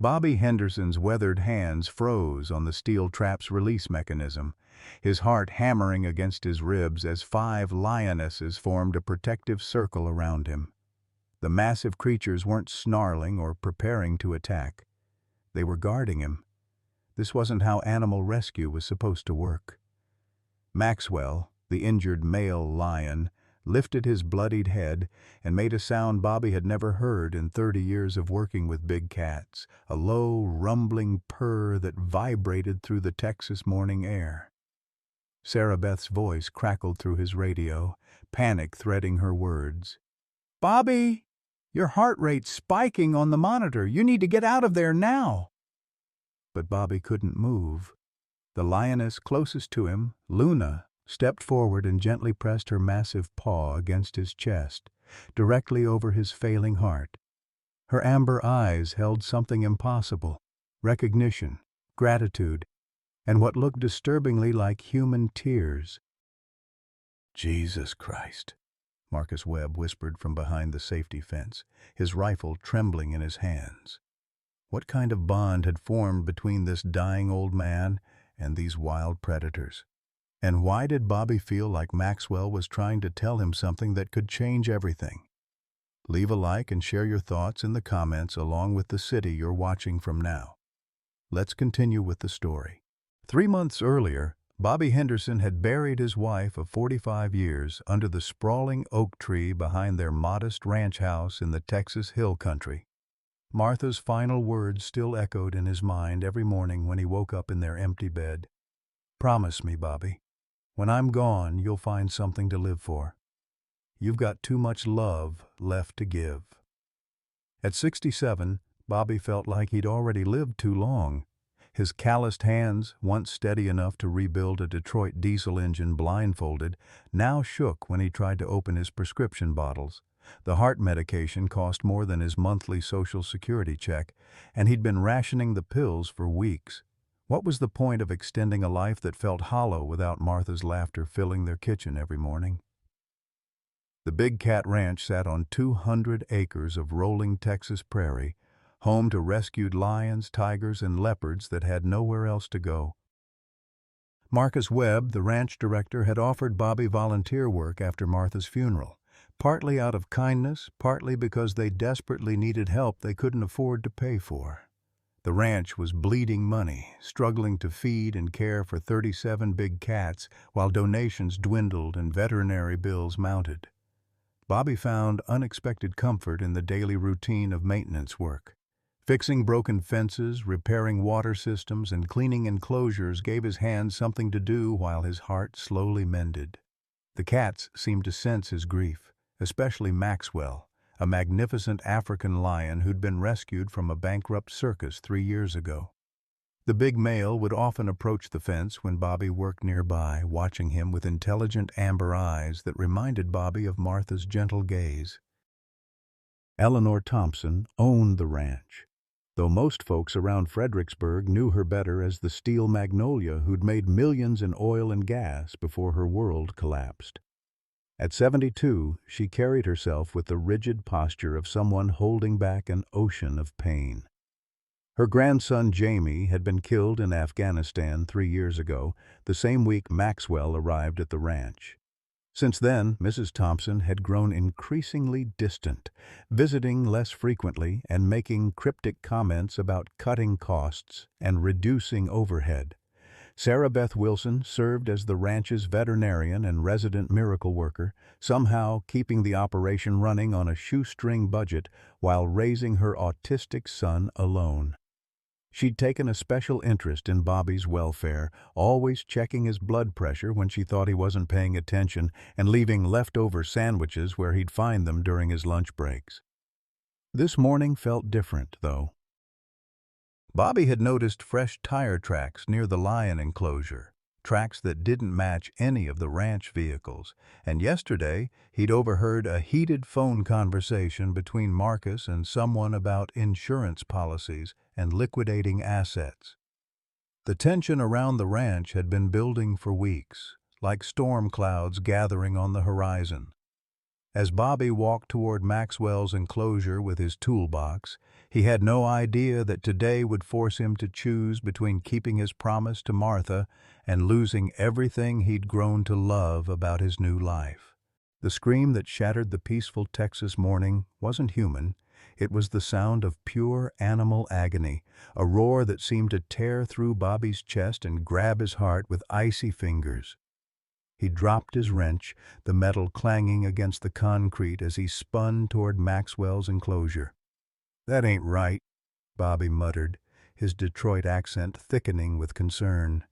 Bobby Henderson's weathered hands froze on the steel trap's release mechanism, his heart hammering against his ribs as 5 lionesses formed a protective circle around him. The massive creatures weren't snarling or preparing to attack. They were guarding him. This wasn't how animal rescue was supposed to work. Maxwell, the injured male lion, lifted his bloodied head and made a sound Bobby had never heard in 30 years of working with big cats, a low, rumbling purr that vibrated through the Texas morning air. Sarah Beth's voice crackled through his radio, panic threading her words. "Bobby, your heart rate's spiking on the monitor. You need to get out of there now." But Bobby couldn't move. The lioness closest to him, Luna, stepped forward and gently pressed her massive paw against his chest, directly over his failing heart. Her amber eyes held something impossible: recognition, gratitude, and what looked disturbingly like human tears. "Jesus Christ," Marcus Webb whispered from behind the safety fence, his rifle trembling in his hands. What kind of bond had formed between this dying old man and these wild predators? And why did Bobby feel like Maxwell was trying to tell him something that could change everything? Leave a like and share your thoughts in the comments along with the city you're watching from now. Let's continue with the story. 3 months earlier, Bobby Henderson had buried his wife of 45 years under the sprawling oak tree behind their modest ranch house in the Texas Hill Country. Martha's final words still echoed in his mind every morning when he woke up in their empty bed. "Promise me, Bobby. When I'm gone, you'll find something to live for. You've got too much love left to give." At 67, Bobby felt like he'd already lived too long. His calloused hands, once steady enough to rebuild a Detroit diesel engine blindfolded, now shook when he tried to open his prescription bottles. The heart medication cost more than his monthly Social Security check, and he'd been rationing the pills for weeks. What was the point of extending a life that felt hollow without Martha's laughter filling their kitchen every morning? The Big Cat Ranch sat on 200 acres of rolling Texas prairie, home to rescued lions, tigers, and leopards that had nowhere else to go. Marcus Webb, the ranch director, had offered Bobby volunteer work after Martha's funeral, partly out of kindness, partly because they desperately needed help they couldn't afford to pay for. The ranch was bleeding money, struggling to feed and care for 37 big cats while donations dwindled and veterinary bills mounted. Bobby found unexpected comfort in the daily routine of maintenance work. Fixing broken fences, repairing water systems, and cleaning enclosures gave his hands something to do while his heart slowly mended. The cats seemed to sense his grief, especially Maxwell, a magnificent African lion who'd been rescued from a bankrupt circus 3 years ago. The big male would often approach the fence when Bobby worked nearby, watching him with intelligent amber eyes that reminded Bobby of Martha's gentle gaze. Eleanor Thompson owned the ranch, though most folks around Fredericksburg knew her better as the Steel Magnolia who'd made millions in oil and gas before her world collapsed. At 72, she carried herself with the rigid posture of someone holding back an ocean of pain. Her grandson Jamie had been killed in Afghanistan 3 years ago, the same week Maxwell arrived at the ranch. Since then, Mrs. Thompson had grown increasingly distant, visiting less frequently and making cryptic comments about cutting costs and reducing overhead. Sarah Beth Wilson served as the ranch's veterinarian and resident miracle worker, somehow keeping the operation running on a shoestring budget while raising her autistic son alone. She'd taken a special interest in Bobby's welfare, always checking his blood pressure when she thought he wasn't paying attention and leaving leftover sandwiches where he'd find them during his lunch breaks. This morning felt different, though. Bobby had noticed fresh tire tracks near the lion enclosure, tracks that didn't match any of the ranch vehicles, and yesterday he'd overheard a heated phone conversation between Marcus and someone about insurance policies and liquidating assets. The tension around the ranch had been building for weeks, like storm clouds gathering on the horizon. As Bobby walked toward Maxwell's enclosure with his toolbox, he had no idea that today would force him to choose between keeping his promise to Martha and losing everything he'd grown to love about his new life. The scream that shattered the peaceful Texas morning wasn't human. It was the sound of pure animal agony, a roar that seemed to tear through Bobby's chest and grab his heart with icy fingers. He dropped his wrench, the metal clanging against the concrete as he spun toward Maxwell's enclosure. "That ain't right," Bobby muttered, his Detroit accent thickening with concern.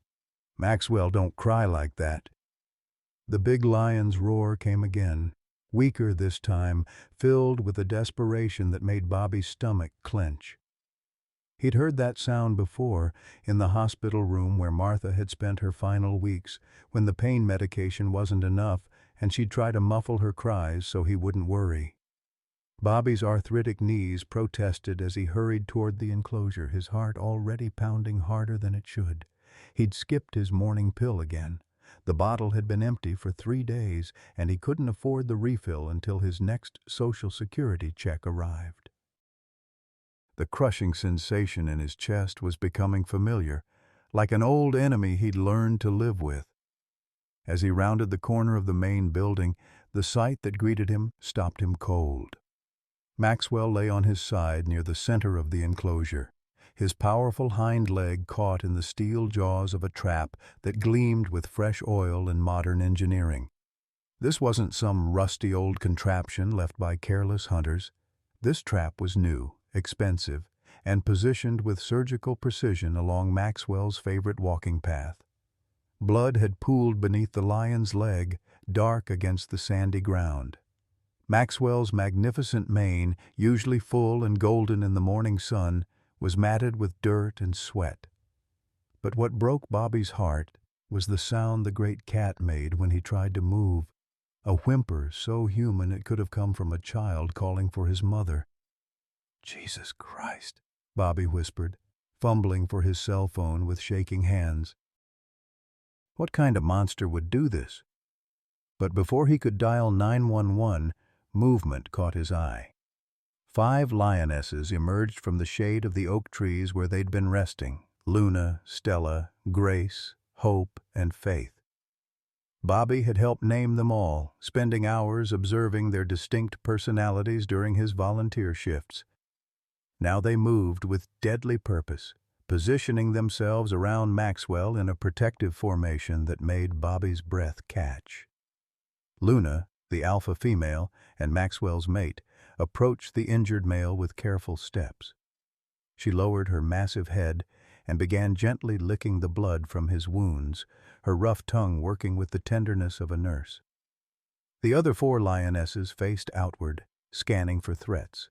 "Maxwell don't cry like that." The big lion's roar came again, weaker this time, filled with a desperation that made Bobby's stomach clench. He'd heard that sound before, in the hospital room where Martha had spent her final weeks, when the pain medication wasn't enough and she'd try to muffle her cries so he wouldn't worry. Bobby's arthritic knees protested as he hurried toward the enclosure, his heart already pounding harder than it should. He'd skipped his morning pill again. The bottle had been empty for 3 days, and he couldn't afford the refill until his next Social Security check arrived. The crushing sensation in his chest was becoming familiar, like an old enemy he'd learned to live with. As he rounded the corner of the main building, the sight that greeted him stopped him cold. Maxwell lay on his side near the center of the enclosure, his powerful hind leg caught in the steel jaws of a trap that gleamed with fresh oil and modern engineering. This wasn't some rusty old contraption left by careless hunters. This trap was new, expensive, and positioned with surgical precision along Maxwell's favorite walking path. Blood had pooled beneath the lion's leg, dark against the sandy ground. Maxwell's magnificent mane, usually full and golden in the morning sun, was matted with dirt and sweat. But what broke Bobby's heart was the sound the great cat made when he tried to move, a whimper so human it could have come from a child calling for his mother. "Jesus Christ," Bobby whispered, fumbling for his cell phone with shaking hands. What kind of monster would do this? But before he could dial 911, movement caught his eye. 5 lionesses emerged from the shade of the oak trees where they'd been resting: Luna, Stella, Grace, Hope, and Faith. Bobby had helped name them all, spending hours observing their distinct personalities during his volunteer shifts. Now they moved with deadly purpose, positioning themselves around Maxwell in a protective formation that made Bobby's breath catch. Luna, the alpha female and Maxwell's mate, approached the injured male with careful steps. She lowered her massive head and began gently licking the blood from his wounds, her rough tongue working with the tenderness of a nurse. The other 4 lionesses faced outward, scanning for threats,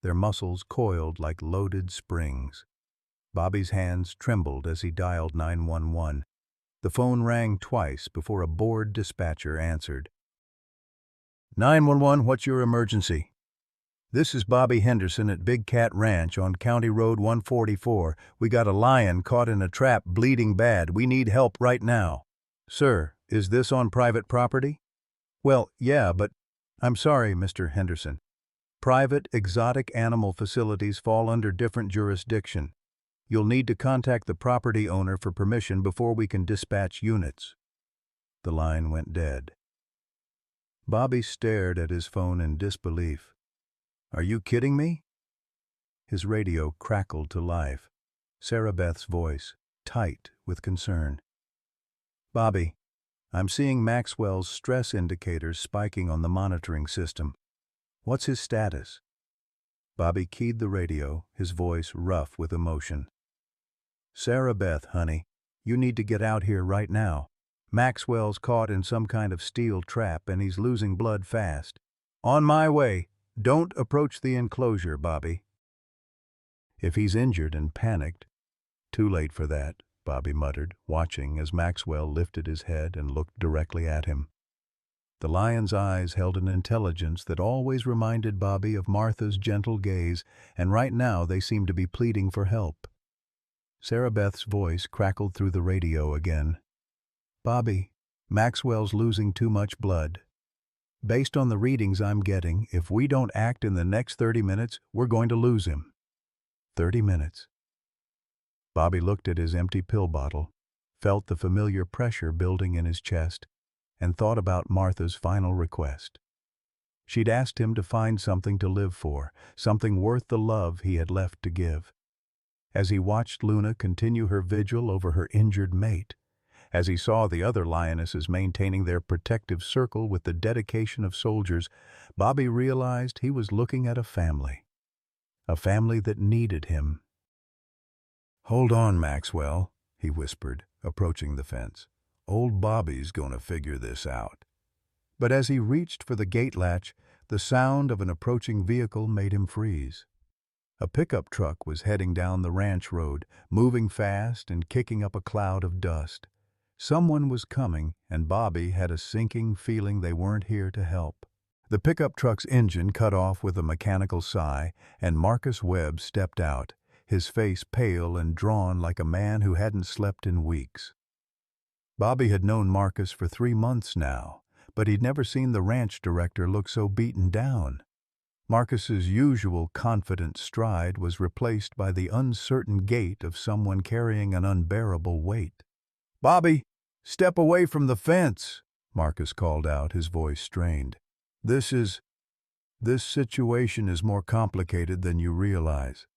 their muscles coiled like loaded springs. Bobby's hands trembled as he dialed 911. The phone rang twice before a bored dispatcher answered. 911, what's your emergency? This is Bobby Henderson at Big Cat Ranch on County Road 144. We got a lion caught in a trap bleeding bad. We need help right now. Sir, is this on private property? Well, yeah, but I'm sorry, Mr. Henderson. Private exotic animal facilities fall under different jurisdiction. You'll need to contact the property owner for permission before we can dispatch units. The line went dead. Bobby stared at his phone in disbelief. Are you kidding me? His radio crackled to life. Sarah Beth's voice, tight with concern. Bobby, I'm seeing Maxwell's stress indicators spiking on the monitoring system. What's his status? Bobby keyed the radio, his voice rough with emotion. Sarah Beth, honey, you need to get out here right now. Maxwell's caught in some kind of steel trap and he's losing blood fast. On my way. Don't approach the enclosure, Bobby. If he's injured and panicked, too late for that, Bobby muttered, watching as Maxwell lifted his head and looked directly at him. The lion's eyes held an intelligence that always reminded Bobby of Martha's gentle gaze, and right now they seemed to be pleading for help. Sarah Beth's voice crackled through the radio again. Bobby, Maxwell's losing too much blood. Based on the readings I'm getting, if we don't act in the next 30 minutes, we're going to lose him. 30 minutes. Bobby looked at his empty pill bottle, felt the familiar pressure building in his chest, and thought about Martha's final request. She'd asked him to find something to live for, something worth the love he had left to give. As he watched Luna continue her vigil over her injured mate, as he saw the other lionesses maintaining their protective circle with the dedication of soldiers, Bobby realized he was looking at a family that needed him. "Hold on, Maxwell," he whispered, approaching the fence. "Old Bobby's gonna figure this out." But as he reached for the gate latch, the sound of an approaching vehicle made him freeze. A pickup truck was heading down the ranch road, moving fast and kicking up a cloud of dust. Someone was coming, and Bobby had a sinking feeling they weren't here to help. The pickup truck's engine cut off with a mechanical sigh, and Marcus Webb stepped out, his face pale and drawn like a man who hadn't slept in weeks. Bobby had known Marcus for 3 months now, but he'd never seen the ranch director look so beaten down. Marcus's usual confident stride was replaced by the uncertain gait of someone carrying an unbearable weight. "Bobby, step away from the fence," Marcus called out, his voice strained. This situation is more complicated than you realize."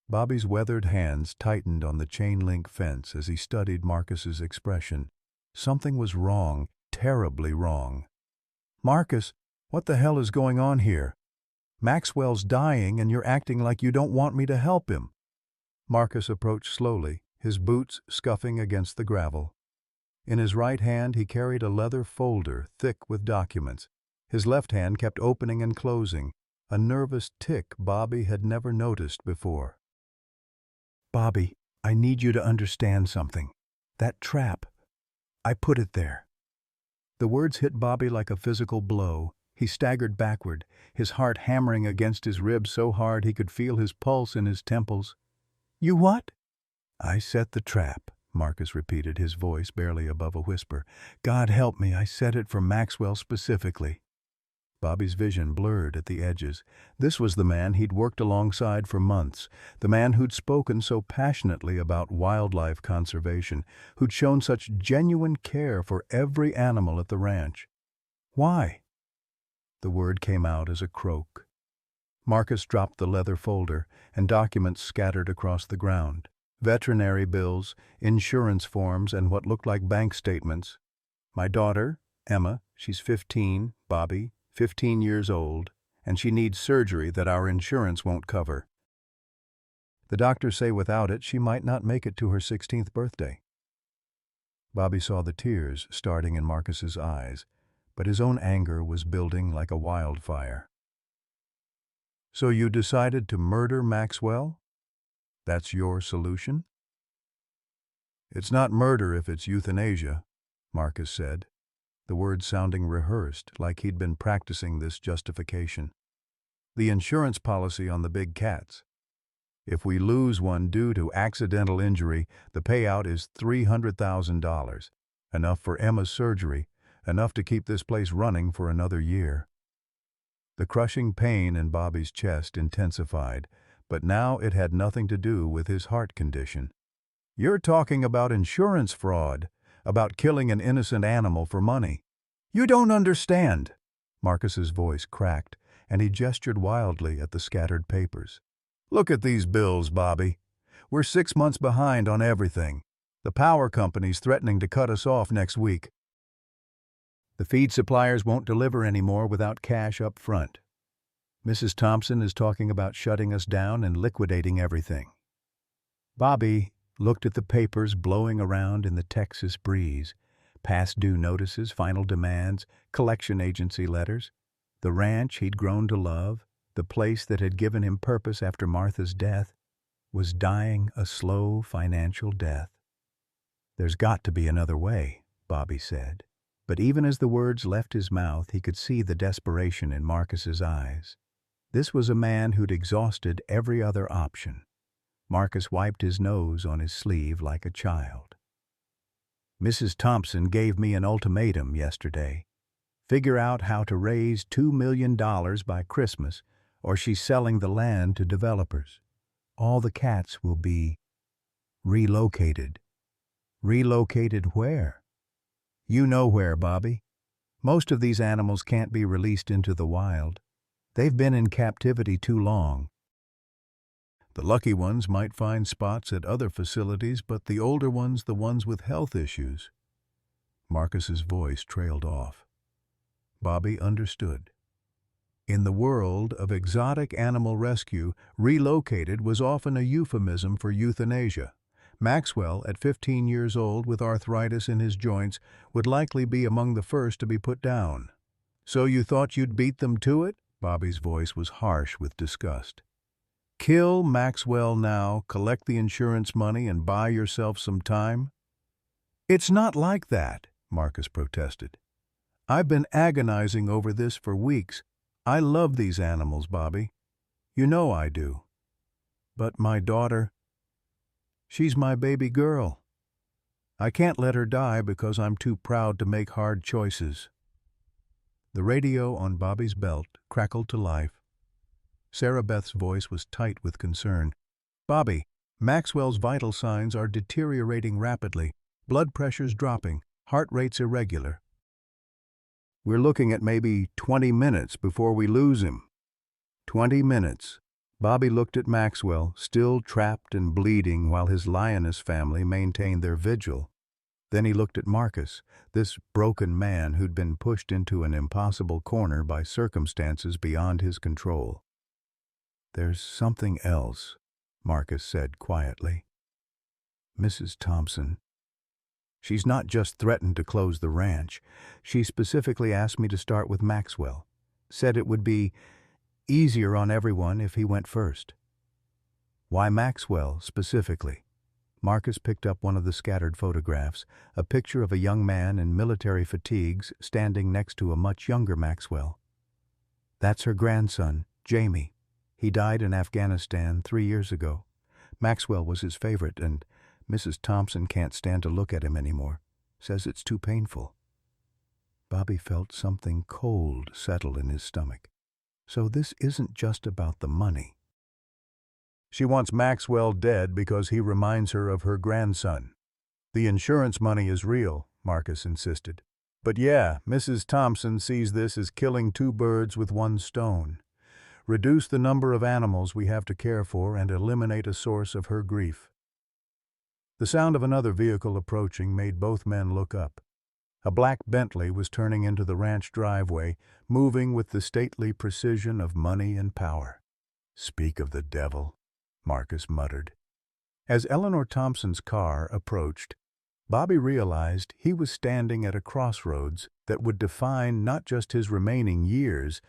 Bobby's weathered hands tightened on the chain-link fence as he studied Marcus's expression. Something was wrong, terribly wrong. "Marcus, what the hell is going on here? Maxwell's dying and you're acting like you don't want me to help him." Marcus approached slowly, his boots scuffing against the gravel. In his right hand he carried a leather folder thick with documents. His left hand kept opening and closing, a nervous tick Bobby had never noticed before. "Bobby, I need you to understand something. That trap, I put it there." The words hit Bobby like a physical blow. He staggered backward, his heart hammering against his ribs so hard he could feel his pulse in his temples. "You what?" "I set the trap," Marcus repeated, his voice barely above a whisper. "God help me, I set it for Maxwell specifically." Bobby's vision blurred at the edges. This was the man he'd worked alongside for months, the man who'd spoken so passionately about wildlife conservation, who'd shown such genuine care for every animal at the ranch. "Why?" The word came out as a croak. Marcus dropped the leather folder, and documents scattered across the ground. Veterinary bills, insurance forms, and what looked like bank statements. "My daughter, Emma, she's 15, Bobby, 15 years old, and she needs surgery that our insurance won't cover. The doctors say without it she might not make it to her 16th birthday." Bobby saw the tears starting in Marcus's eyes, but his own anger was building like a wildfire. "So you decided to murder Maxwell? That's your solution?" "It's not murder if it's euthanasia," Marcus said, the words sounding rehearsed, like he'd been practicing this justification. "The insurance policy on the big cats. If we lose one due to accidental injury, the payout is $300,000, enough for Emma's surgery, enough to keep this place running for another year." The crushing pain in Bobby's chest intensified, but now it had nothing to do with his heart condition. "You're talking about insurance fraud, about killing an innocent animal for money. You don't understand." Marcus's voice cracked, and he gestured wildly at the scattered papers. "Look at these bills, Bobby. We're 6 months behind on everything. The power company's threatening to cut us off next week. The feed suppliers won't deliver anymore without cash up front. Mrs. Thompson is talking about shutting us down and liquidating everything." Bobby looked at the papers blowing around in the Texas breeze. Past due notices, final demands, collection agency letters. The ranch he'd grown to love, the place that had given him purpose after Martha's death, was dying a slow financial death. "There's got to be another way," Bobby said. But even as the words left his mouth, he could see the desperation in Marcus's eyes. This was a man who'd exhausted every other option. Marcus wiped his nose on his sleeve like a child. "Mrs. Thompson gave me an ultimatum yesterday. Figure out how to raise $2 million by Christmas, or she's selling the land to developers. All the cats will be relocated. Relocated where? You know where, Bobby. Most of these animals can't be released into the wild. They've been in captivity too long. The lucky ones might find spots at other facilities, but the older ones, the ones with health issues. Marcus's voice trailed off. Bobby understood. In the world of exotic animal rescue, relocated was often a euphemism for euthanasia. Maxwell, at 15 years old with arthritis in his joints, would likely be among the first to be put down. So you thought you'd beat them to it? Bobby's voice was harsh with disgust. Kill Maxwell now, collect the insurance money, and buy yourself some time? It's not like that, Marcus protested. I've been agonizing over this for weeks. I love these animals, Bobby. You know I do. But my daughter, she's my baby girl. I can't let her die because I'm too proud to make hard choices. The radio on Bobby's belt crackled to life. Sarah Beth's voice was tight with concern. Bobby, Maxwell's vital signs are deteriorating rapidly. Blood pressure's dropping, heart rate's irregular. We're looking at maybe 20 minutes before we lose him. 20 minutes. Bobby looked at Maxwell, still trapped and bleeding while his lioness family maintained their vigil. Then he looked at Marcus, this broken man who'd been pushed into an impossible corner by circumstances beyond his control. There's something else, Marcus said quietly. Mrs. Thompson. She's not just threatened to close the ranch. She specifically asked me to start with Maxwell. Said it would be easier on everyone if he went first. Why Maxwell specifically? Marcus picked up one of the scattered photographs, a picture of a young man in military fatigues standing next to a much younger Maxwell. That's her grandson, Jamie. He died in Afghanistan 3 years ago. Maxwell was his favorite, and Mrs. Thompson can't stand to look at him anymore. Says it's too painful. Bobby felt something cold settle in his stomach. So this isn't just about the money. She wants Maxwell dead because he reminds her of her grandson. The insurance money is real, Marcus insisted. But yeah, Mrs. Thompson sees this as killing 2 birds with 1 stone. Reduce the number of animals we have to care for and eliminate a source of her grief. The sound of another vehicle approaching made both men look up. A black Bentley was turning into the ranch driveway, moving with the stately precision of money and power. Speak of the devil, Marcus muttered. As Eleanor Thompson's car approached, Bobby realized he was standing at a crossroads that would define not just his remaining years,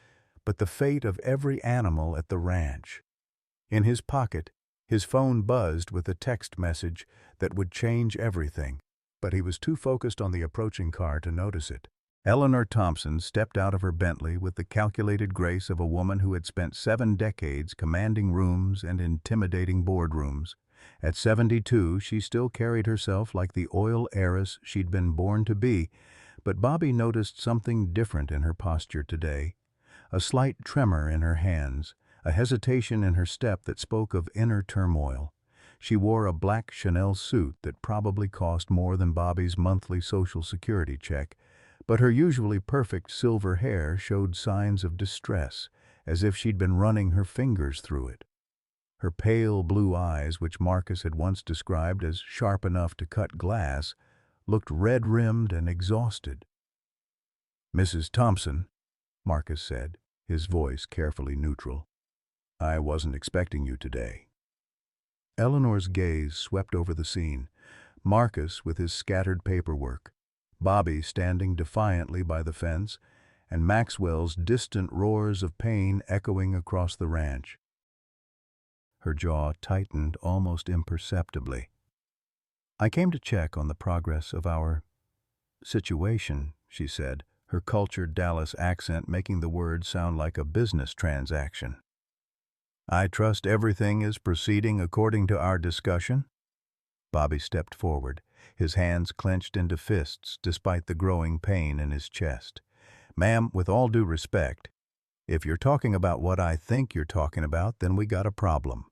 but the fate of every animal at the ranch. In his pocket, his phone buzzed with a text message that would change everything, but he was too focused on the approaching car to notice it. Eleanor Thompson stepped out of her Bentley with the calculated grace of a woman who had spent 7 decades commanding rooms and intimidating boardrooms. At 72, she still carried herself like the oil heiress she'd been born to be, but Bobby noticed something different in her posture today. A slight tremor in her hands, a hesitation in her step that spoke of inner turmoil. She wore a black Chanel suit that probably cost more than Bobby's monthly Social Security check, but her usually perfect silver hair showed signs of distress, as if she'd been running her fingers through it. Her pale blue eyes, which Marcus had once described as sharp enough to cut glass, looked red-rimmed and exhausted. Mrs. Thompson, Marcus said, his voice carefully neutral. I wasn't expecting you today. Eleanor's gaze swept over the scene. Marcus with his scattered paperwork, Bobby standing defiantly by the fence, and Maxwell's distant roars of pain echoing across the ranch. Her jaw tightened almost imperceptibly. I came to check on the progress of our situation, she said, her cultured Dallas accent making the words sound like a business transaction. I trust everything is proceeding according to our discussion? Bobby stepped forward, his hands clenched into fists despite the growing pain in his chest. Ma'am, with all due respect, if you're talking about what I think you're talking about, then we got a problem.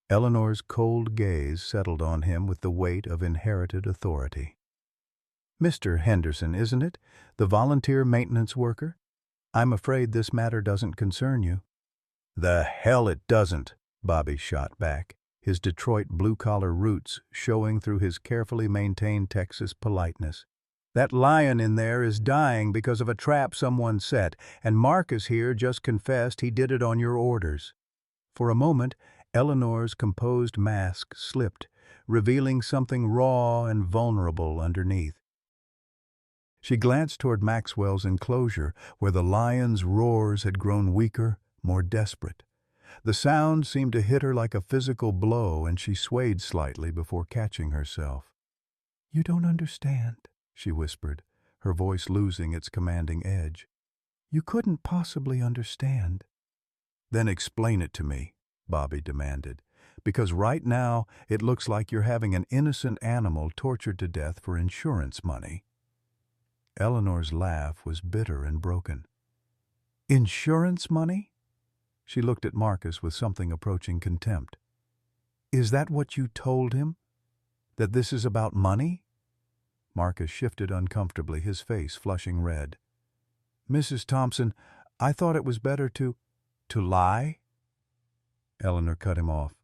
Eleanor's cold gaze settled on him with the weight of inherited authority. Mr. Henderson, isn't it? The volunteer maintenance worker? I'm afraid this matter doesn't concern you. The hell it doesn't, Bobby shot back, his Detroit blue-collar roots showing through his carefully maintained Texas politeness. That lion in there is dying because of a trap someone set, and Marcus here just confessed he did it on your orders. For a moment, Eleanor's composed mask slipped, revealing something raw and vulnerable underneath. She glanced toward Maxwell's enclosure, where the lion's roars had grown weaker, more desperate. The sound seemed to hit her like a physical blow, and she swayed slightly before catching herself. "You don't understand," she whispered, her voice losing its commanding edge. "You couldn't possibly understand." "Then explain it to me," Bobby demanded, "because right now it looks like you're having an innocent animal tortured to death for insurance money." Eleanor's laugh was bitter and broken. "Insurance money?" She looked at Marcus with something approaching contempt. "Is that what you told him? That this is about money?" Marcus shifted uncomfortably, his face flushing red. "Mrs. Thompson, I thought it was better to lie?" Eleanor cut him off.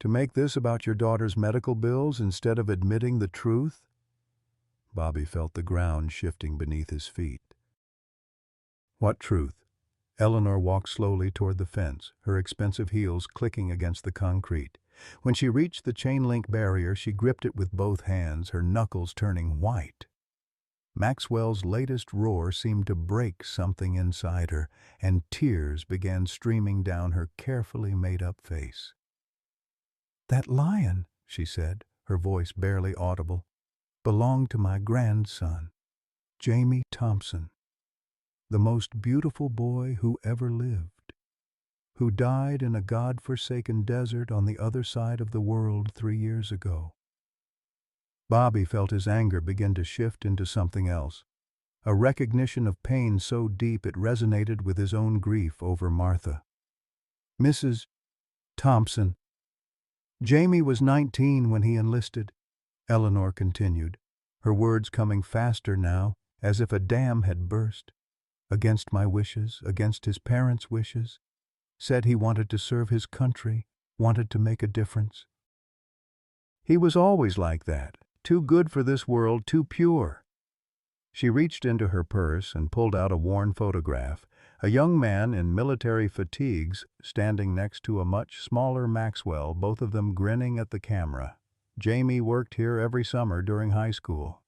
"To make this about your daughter's medical bills instead of admitting the truth?" Bobby felt the ground shifting beneath his feet. "What truth?" Eleanor walked slowly toward the fence, her expensive heels clicking against the concrete. When she reached the chain-link barrier, she gripped it with both hands, her knuckles turning white. Maxwell's latest roar seemed to break something inside her, and tears began streaming down her carefully made-up face. "That lion," she said, her voice barely audible, "belonged to my grandson, Jamie Thompson, the most beautiful boy who ever lived, who died in a God-forsaken desert on the other side of the world 3 years ago." Bobby felt his anger begin to shift into something else, a recognition of pain so deep it resonated with his own grief over Martha. "Mrs. Thompson, Jamie was 19 when he enlisted," Eleanor continued, her words coming faster now, as if a dam had burst. "Against my wishes, against his parents' wishes, said he wanted to serve his country, wanted to make a difference. He was always like that, too good for this world, too pure." She reached into her purse and pulled out a worn photograph, a young man in military fatigues standing next to a much smaller Maxwell, both of them grinning at the camera. Jamie worked here every summer during high school.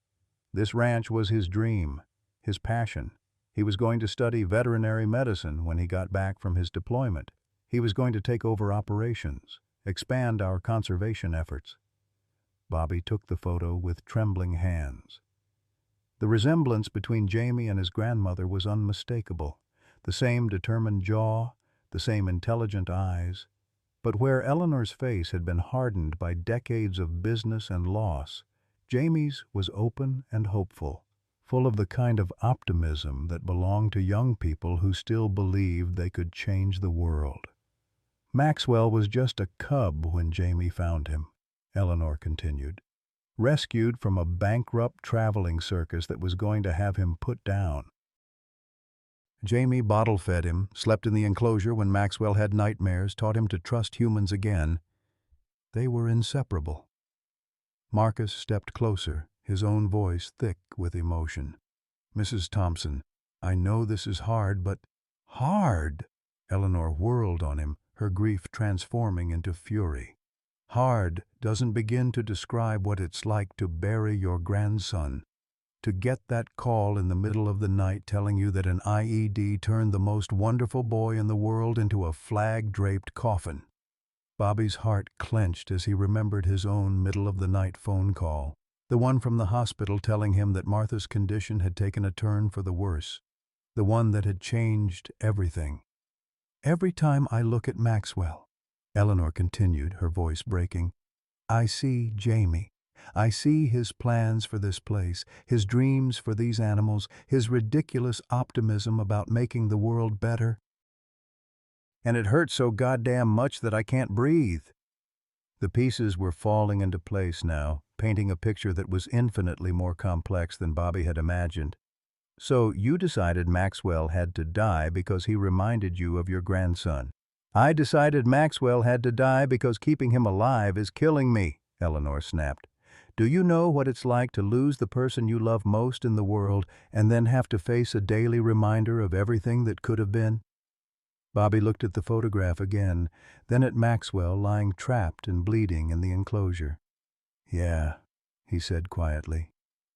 This ranch was his dream, his passion. He was going to study veterinary medicine when he got back from his deployment. He was going to take over operations, expand our conservation efforts. Bobby took the photo with trembling hands. The resemblance between Jamie and his grandmother was unmistakable. The same determined jaw, the same intelligent eyes. But where Eleanor's face had been hardened by decades of business and loss, Jamie's was open and hopeful, full of the kind of optimism that belonged to young people who still believed they could change the world. "Maxwell was just a cub when Jamie found him," Eleanor continued. "Rescued from a bankrupt traveling circus that was going to have him put down. Jamie bottle-fed him, slept in the enclosure when Maxwell had nightmares, taught him to trust humans again. They were inseparable." Marcus stepped closer, his own voice thick with emotion. "Mrs. Thompson, I know this is hard, but—" "Hard?" Eleanor whirled on him, her grief transforming into fury. "Hard doesn't begin to describe what it's like to bury your grandson, to get that call in the middle of the night telling you that an IED turned the most wonderful boy in the world into a flag-draped coffin." Bobby's heart clenched as he remembered his own middle-of-the-night phone call, the one from the hospital telling him that Martha's condition had taken a turn for the worse, the one that had changed everything. "Every time I look at Maxwell," Eleanor continued, her voice breaking, "I see Jamie. I see his plans for this place, his dreams for these animals, his ridiculous optimism about making the world better. And it hurts so goddamn much that I can't breathe. The pieces were falling into place now, painting a picture that was infinitely more complex than Bobby had imagined. So you decided Maxwell had to die because he reminded you of your grandson. I decided Maxwell had to die because keeping him alive is killing me, Eleanor snapped. Do you know what it's like to lose the person you love most in the world and then have to face a daily reminder of everything that could have been? Bobby looked at the photograph again, then at Maxwell lying trapped and bleeding in the enclosure. Yeah, he said quietly.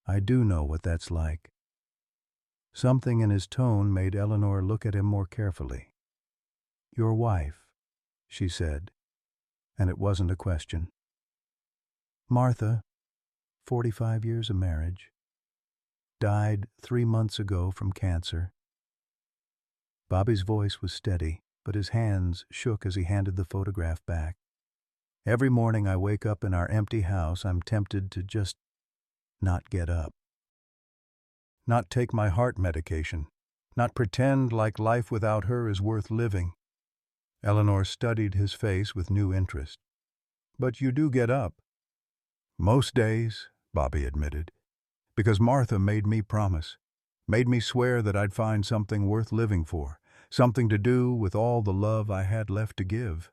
I do know what that's like. Something in his tone made Eleanor look at him more carefully. Your wife, she said, and it wasn't a question. Martha, 45 years of marriage, died 3 months ago from cancer. Bobby's voice was steady, but his hands shook as he handed the photograph back. Every morning I wake up in our empty house, I'm tempted to just not get up. Not take my heart medication. Not pretend like life without her is worth living. Eleanor studied his face with new interest. But you do get up. Most days, Bobby admitted, because Martha made me promise, made me swear that I'd find something worth living for, something to do with all the love I had left to give.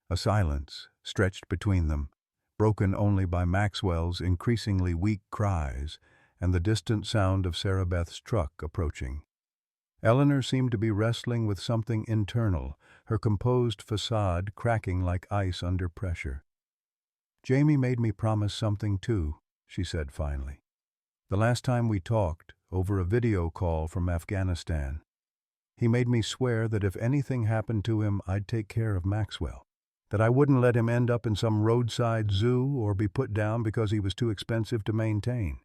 A silence stretched between them, broken only by Maxwell's increasingly weak cries and the distant sound of Sarah Beth's truck approaching. Eleanor seemed to be wrestling with something internal, her composed facade cracking like ice under pressure. Jamie made me promise something too, she said finally. The last time we talked, over a video call from Afghanistan, he made me swear that if anything happened to him, I'd take care of Maxwell, that I wouldn't let him end up in some roadside zoo or be put down because he was too expensive to maintain.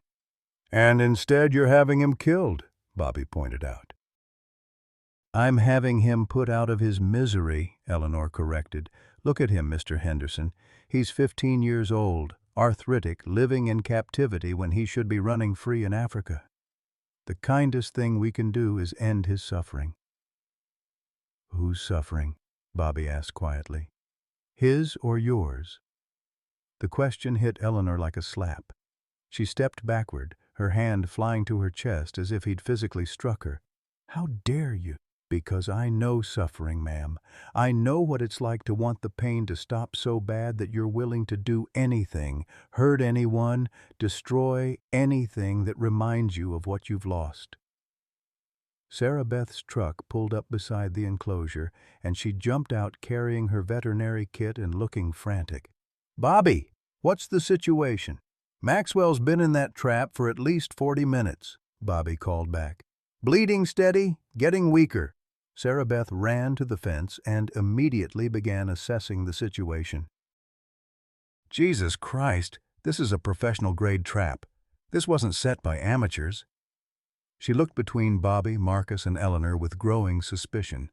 And instead you're having him killed, Bobby pointed out. I'm having him put out of his misery, Eleanor corrected. Look at him, Mr. Henderson. He's 15 years old, arthritic, living in captivity when he should be running free in Africa. The kindest thing we can do is end his suffering. Who's suffering? Bobby asked quietly. His or yours? The question hit Eleanor like a slap. She stepped backward, her hand flying to her chest as if he'd physically struck her. How dare you? Because I know suffering, ma'am. I know what it's like to want the pain to stop so bad that you're willing to do anything, hurt anyone, destroy anything that reminds you of what you've lost. Sarah Beth's truck pulled up beside the enclosure, and she jumped out carrying her veterinary kit and looking frantic. Bobby, what's the situation? Maxwell's been in that trap for at least 40 minutes, Bobby called back. Bleeding steady, getting weaker. Sarah Beth ran to the fence and immediately began assessing the situation. Jesus Christ, this is a professional-grade trap. This wasn't set by amateurs. She looked between Bobby, Marcus, and Eleanor with growing suspicion.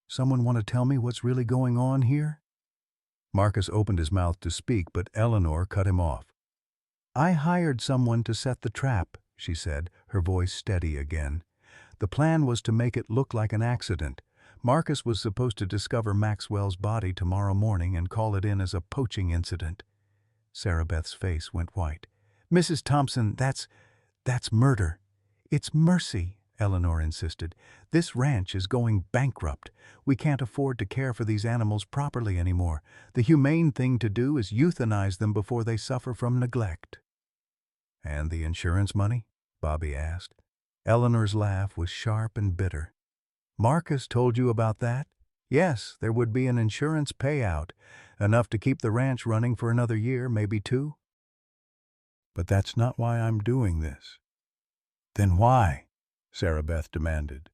Someone want to tell me what's really going on here? Marcus opened his mouth to speak, but Eleanor cut him off. I hired someone to set the trap, she said, her voice steady again. The plan was to make it look like an accident. Marcus was supposed to discover Maxwell's body tomorrow morning and call it in as a poaching incident. Sarah Beth's face went white. Mrs. Thompson, that's murder. It's mercy, Eleanor insisted. This ranch is going bankrupt. We can't afford to care for these animals properly anymore. The humane thing to do is euthanize them before they suffer from neglect. And the insurance money? Bobby asked. Eleanor's laugh was sharp and bitter. Marcus told you about that? Yes, there would be an insurance payout, enough to keep the ranch running for another year, maybe 2. But that's not why I'm doing this. Then why? Sarah Beth demanded.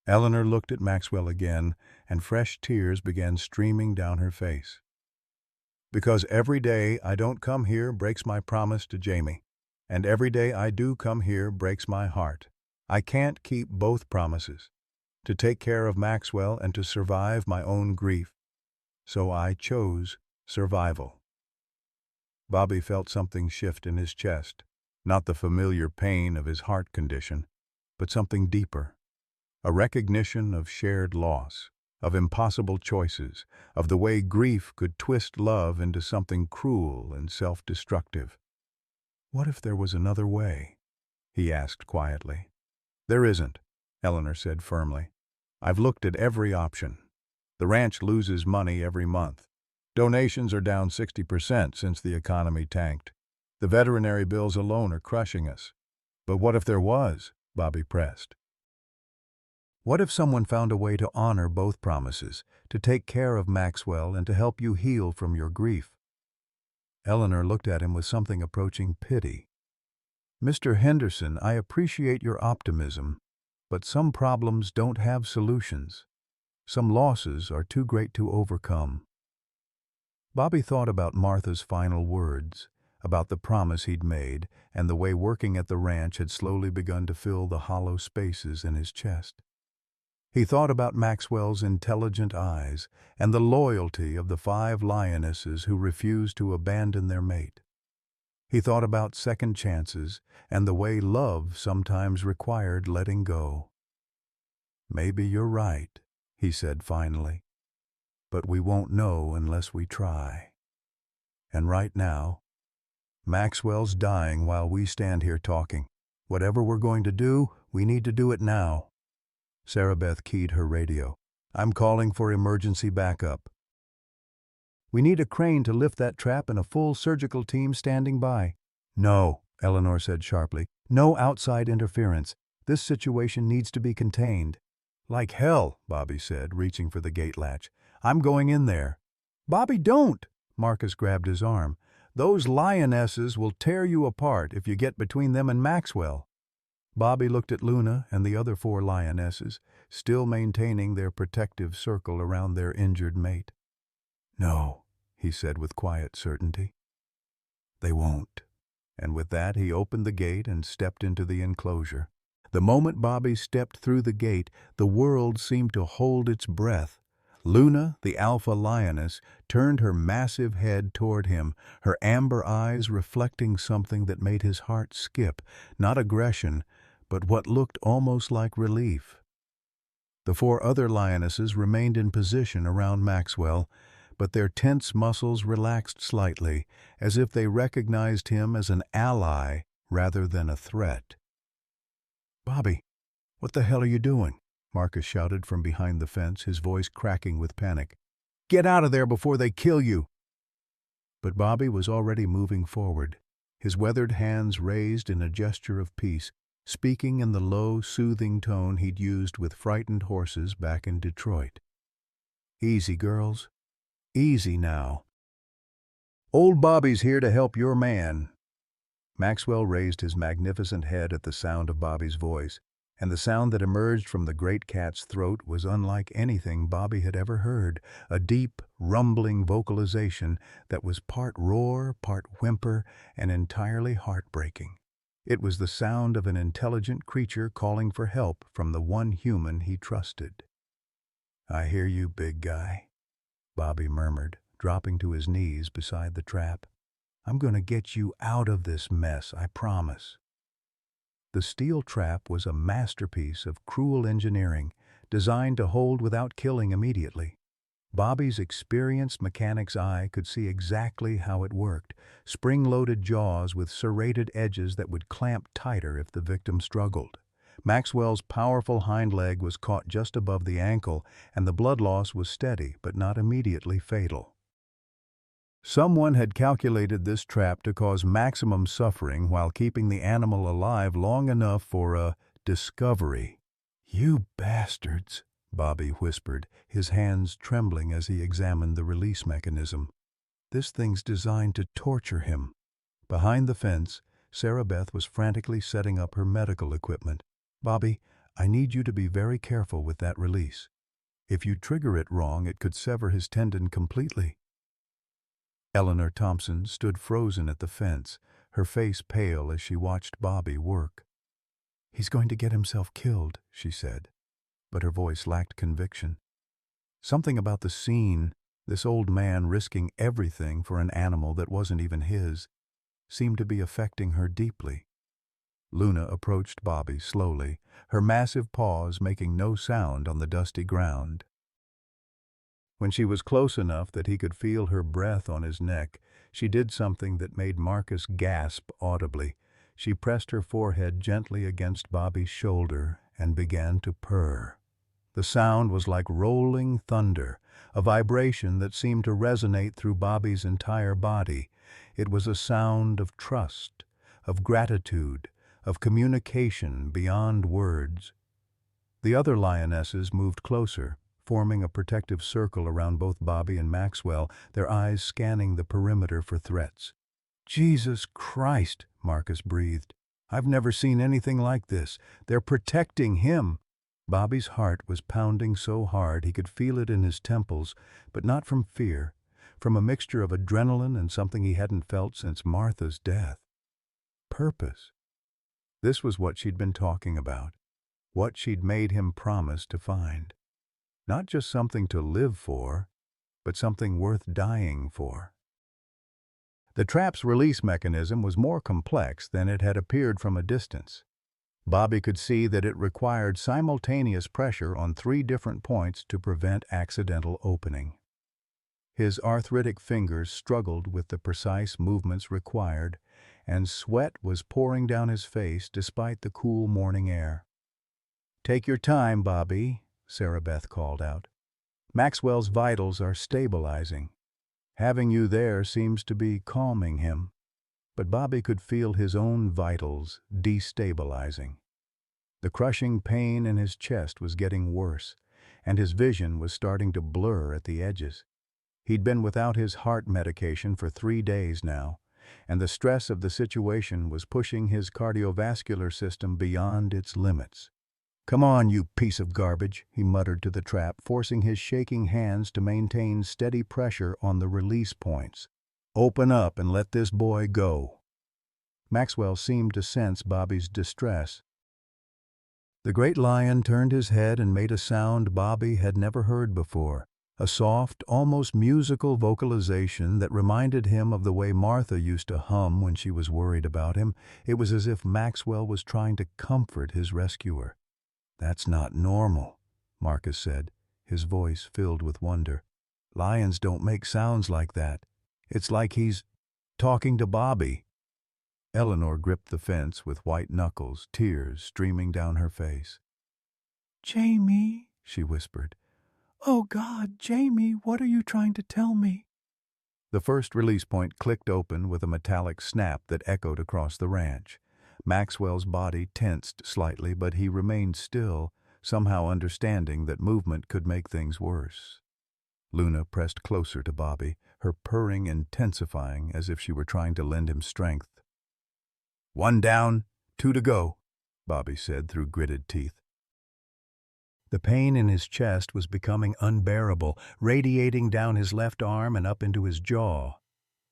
Eleanor looked at Maxwell again, and fresh tears began streaming down her face. Because every day I don't come here breaks my promise to Jamie, and every day I do come here breaks my heart. I can't keep both promises, to take care of Maxwell and to survive my own grief. So I chose survival. Bobby felt something shift in his chest, not the familiar pain of his heart condition, but something deeper, a recognition of shared loss, of impossible choices, of the way grief could twist love into something cruel and self-destructive. What if there was another way? He asked quietly. There isn't, Eleanor said firmly. I've looked at every option. The ranch loses money every month. Donations are down 60% since the economy tanked. The veterinary bills alone are crushing us. But what if there was? Bobby pressed. What if someone found a way to honor both promises, to take care of Maxwell and to help you heal from your grief? Eleanor looked at him with something approaching pity. Mr. Henderson, I appreciate your optimism, but some problems don't have solutions. Some losses are too great to overcome. Bobby thought about Martha's final words, about the promise he'd made, and the way working at the ranch had slowly begun to fill the hollow spaces in his chest. He thought about Maxwell's intelligent eyes and the loyalty of the 5 lionesses who refused to abandon their mate. He thought about second chances and the way love sometimes required letting go. Maybe you're right, he said finally, but we won't know unless we try. And right now, Maxwell's dying while we stand here talking. Whatever we're going to do, we need to do it now. Sarah Beth keyed her radio. I'm calling for emergency backup. We need a crane to lift that trap and a full surgical team standing by. No, Eleanor said sharply. No outside interference. This situation needs to be contained. Like hell, Bobby said, reaching for the gate latch. I'm going in there. Bobby, don't! Marcus grabbed his arm. Those lionesses will tear you apart if you get between them and Maxwell. Bobby looked at Luna and the other 4 lionesses, still maintaining their protective circle around their injured mate. No, he said with quiet certainty. They won't. And with that he opened the gate and stepped into the enclosure. The moment Bobby stepped through the gate, the world seemed to hold its breath. Luna, the alpha lioness, turned her massive head toward him, her amber eyes reflecting something that made his heart skip, not aggression, but what looked almost like relief. The 4 other lionesses remained in position around Maxwell, but their tense muscles relaxed slightly, as if they recognized him as an ally rather than a threat. Bobby, what the hell are you doing? Marcus shouted from behind the fence, his voice cracking with panic. Get out of there before they kill you! But Bobby was already moving forward, his weathered hands raised in a gesture of peace, speaking in the low, soothing tone he'd used with frightened horses back in Detroit. Easy, girls. Easy now. Old Bobby's here to help your man. Maxwell raised his magnificent head at the sound of Bobby's voice, and the sound that emerged from the great cat's throat was unlike anything Bobby had ever heard, a deep, rumbling vocalization that was part roar, part whimper, and entirely heartbreaking. It was the sound of an intelligent creature calling for help from the one human he trusted. I hear you, big guy, Bobby murmured, dropping to his knees beside the trap. I'm going to get you out of this mess, I promise. The steel trap was a masterpiece of cruel engineering, designed to hold without killing immediately. Bobby's experienced mechanic's eye could see exactly how it worked, spring-loaded jaws with serrated edges that would clamp tighter if the victim struggled. Maxwell's powerful hind leg was caught just above the ankle, and the blood loss was steady but not immediately fatal. Someone had calculated this trap to cause maximum suffering while keeping the animal alive long enough for a discovery. You bastards, Bobby whispered, his hands trembling as he examined the release mechanism. This thing's designed to torture him. Behind the fence, Sarah Beth was frantically setting up her medical equipment. Bobby, I need you to be very careful with that release. If you trigger it wrong, it could sever his tendon completely. Eleanor Thompson stood frozen at the fence, her face pale as she watched Bobby work. He's going to get himself killed, she said, but her voice lacked conviction. Something about the scene, This old man risking everything for an animal that wasn't even his seemed to be affecting her deeply. Luna approached Bobby slowly, her massive paws making no sound on the dusty ground. When she was close enough that he could feel her breath on his neck, she did something that made Marcus gasp audibly. She pressed her forehead gently against Bobby's shoulder and began to purr. The sound was like rolling thunder, a vibration that seemed to resonate through Bobby's entire body. It was a sound of trust, of gratitude, of communication beyond words. The other lionesses moved closer, forming a protective circle around both Bobby and Maxwell, their eyes scanning the perimeter for threats. "Jesus Christ," Marcus breathed. "I've never seen anything like this. They're protecting him." Bobby's heart was pounding so hard he could feel it in his temples, but not from fear, from a mixture of adrenaline and something he hadn't felt since Martha's death. Purpose. This was what she'd been talking about, what she'd made him promise to find. Not just something to live for, but something worth dying for. The trap's release mechanism was more complex than it had appeared from a distance. Bobby could see that it required simultaneous pressure on 3 different points to prevent accidental opening. His arthritic fingers struggled with the precise movements required, and sweat was pouring down his face despite the cool morning air. "Take your time, Bobby," Sarah Beth called out. "Maxwell's vitals are stabilizing. Having you there seems to be calming him." But Bobby could feel his own vitals destabilizing. The crushing pain in his chest was getting worse, and his vision was starting to blur at the edges. He'd been without his heart medication for 3 days now, and the stress of the situation was pushing his cardiovascular system beyond its limits. "Come on, you piece of garbage," he muttered to the trap, forcing his shaking hands to maintain steady pressure on the release points. "Open up and let this boy go." Maxwell seemed to sense Bobby's distress. The great lion turned his head and made a sound Bobby had never heard before, a soft, almost musical vocalization that reminded him of the way Martha used to hum when she was worried about him. It was as if Maxwell was trying to comfort his rescuer. "That's not normal," Marcus said, his voice filled with wonder. "Lions don't make sounds like that. It's like he's talking to Bobby." Eleanor gripped the fence with white knuckles, tears streaming down her face. "Jamie," she whispered. "Oh God, Jamie, what are you trying to tell me?" The first release point clicked open with a metallic snap that echoed across the ranch. Maxwell's body tensed slightly, but he remained still, somehow understanding that movement could make things worse. Luna pressed closer to Bobby, her purring intensifying as if she were trying to lend him strength. "1 down, 2 to go," Bobby said through gritted teeth. The pain in his chest was becoming unbearable, radiating down his left arm and up into his jaw.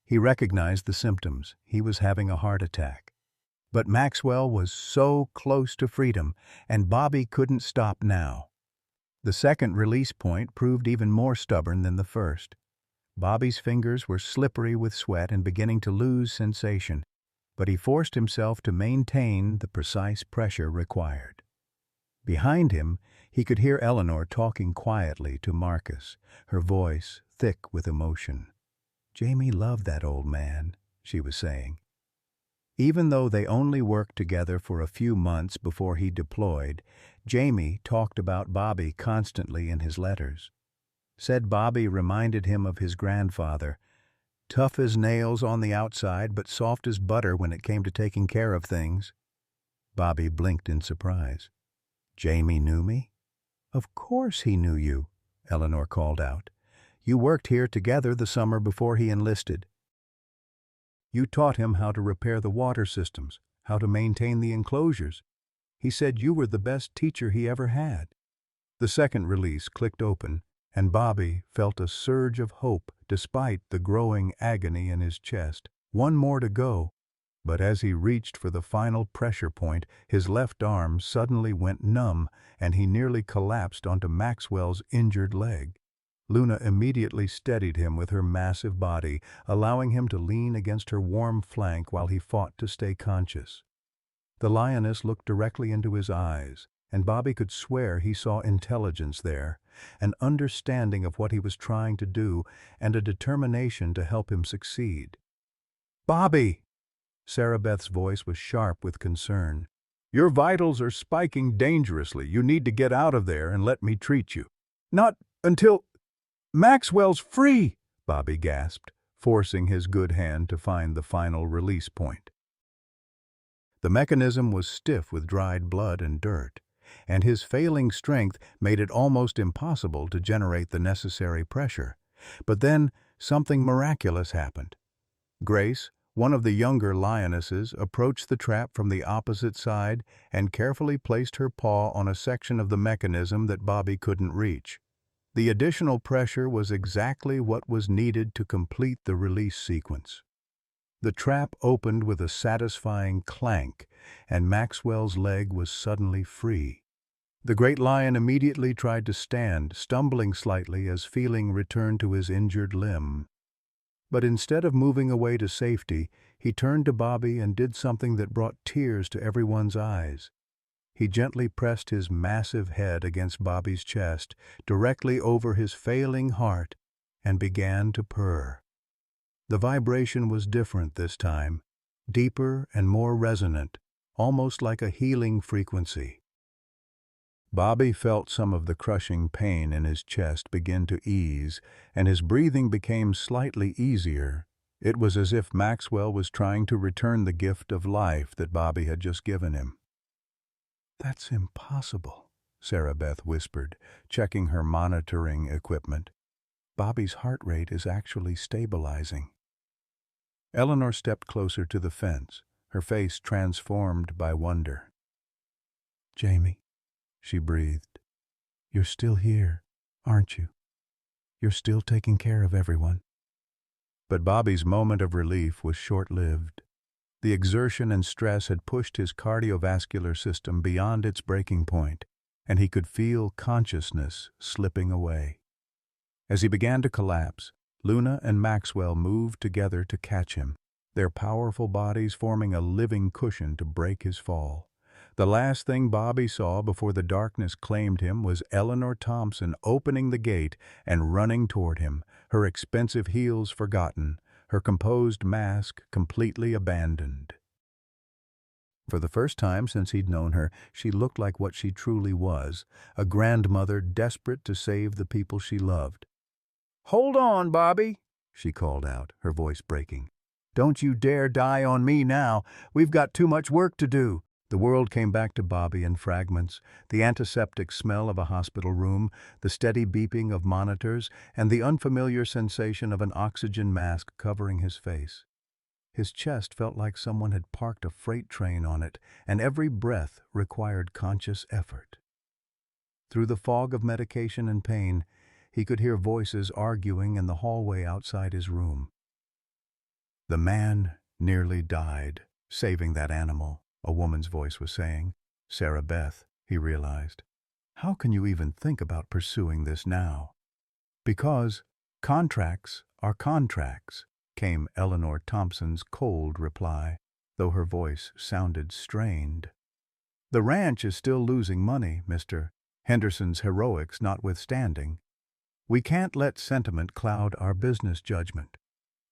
He recognized the symptoms. He was having a heart attack. But Maxwell was so close to freedom, and Bobby couldn't stop now. The second release point proved even more stubborn than the first. Bobby's fingers were slippery with sweat and beginning to lose sensation, but he forced himself to maintain the precise pressure required. Behind him, he could hear Eleanor talking quietly to Marcus, her voice thick with emotion. "Jamie loved that old man," she was saying. Even though they only worked together for a few months before he deployed, Jamie talked about Bobby constantly in his letters. Said Bobby reminded him of his grandfather, tough as nails on the outside but soft as butter when it came to taking care of things. Bobby blinked in surprise. "Jamie knew me?" "Of course he knew you," Eleanor called out. "You worked here together the summer before he enlisted. You taught him how to repair the water systems, how to maintain the enclosures. He said you were the best teacher he ever had." The second release clicked open, and Bobby felt a surge of hope despite the growing agony in his chest. 1 more to go, but as he reached for the final pressure point, his left arm suddenly went numb and he nearly collapsed onto Maxwell's injured leg. Luna immediately steadied him with her massive body, allowing him to lean against her warm flank while he fought to stay conscious. The lioness looked directly into his eyes, and Bobby could swear he saw intelligence there, an understanding of what he was trying to do, and a determination to help him succeed. "Bobby!" Sarah Beth's voice was sharp with concern. "Your vitals are spiking dangerously. You need to get out of there and let me treat you." "Not until Maxwell's free," Bobby gasped, forcing his good hand to find the final release point. The mechanism was stiff with dried blood and dirt, and his failing strength made it almost impossible to generate the necessary pressure. But then something miraculous happened. Grace, one of the younger lionesses, approached the trap from the opposite side and carefully placed her paw on a section of the mechanism that Bobby couldn't reach. The additional pressure was exactly what was needed to complete the release sequence. The trap opened with a satisfying clank, and Maxwell's leg was suddenly free. The great lion immediately tried to stand, stumbling slightly as feeling returned to his injured limb. But instead of moving away to safety, he turned to Bobby and did something that brought tears to everyone's eyes. He gently pressed his massive head against Bobby's chest, directly over his failing heart, and began to purr. The vibration was different this time, deeper and more resonant, almost like a healing frequency. Bobby felt some of the crushing pain in his chest begin to ease, and his breathing became slightly easier. It was as if Maxwell was trying to return the gift of life that Bobby had just given him. "That's impossible," Sarah Beth whispered, checking her monitoring equipment. "Bobby's heart rate is actually stabilizing." Eleanor stepped closer to the fence, her face transformed by wonder. "Jamie," she breathed, "you're still here, aren't you? You're still taking care of everyone." But Bobby's moment of relief was short-lived. The exertion and stress had pushed his cardiovascular system beyond its breaking point, and he could feel consciousness slipping away. As he began to collapse, Luna and Maxwell moved together to catch him, their powerful bodies forming a living cushion to break his fall. The last thing Bobby saw before the darkness claimed him was Eleanor Thompson opening the gate and running toward him, her expensive heels forgotten, her composed mask completely abandoned. For the first time since he'd known her, she looked like what she truly was, a grandmother desperate to save the people she loved. "Hold on, Bobby," she called out, her voice breaking. "Don't you dare die on me now. We've got too much work to do." The world came back to Bobby in fragments, the antiseptic smell of a hospital room, the steady beeping of monitors, and the unfamiliar sensation of an oxygen mask covering his face. His chest felt like someone had parked a freight train on it, and every breath required conscious effort. Through the fog of medication and pain, he could hear voices arguing in the hallway outside his room. "The man nearly died, saving that animal," a woman's voice was saying. "Sarah Beth," he realized. "How can you even think about pursuing this now?" "Because contracts are contracts," came Eleanor Thompson's cold reply, though her voice sounded strained. "The ranch is still losing money, Mr. Henderson's heroics notwithstanding. We can't let sentiment cloud our business judgment."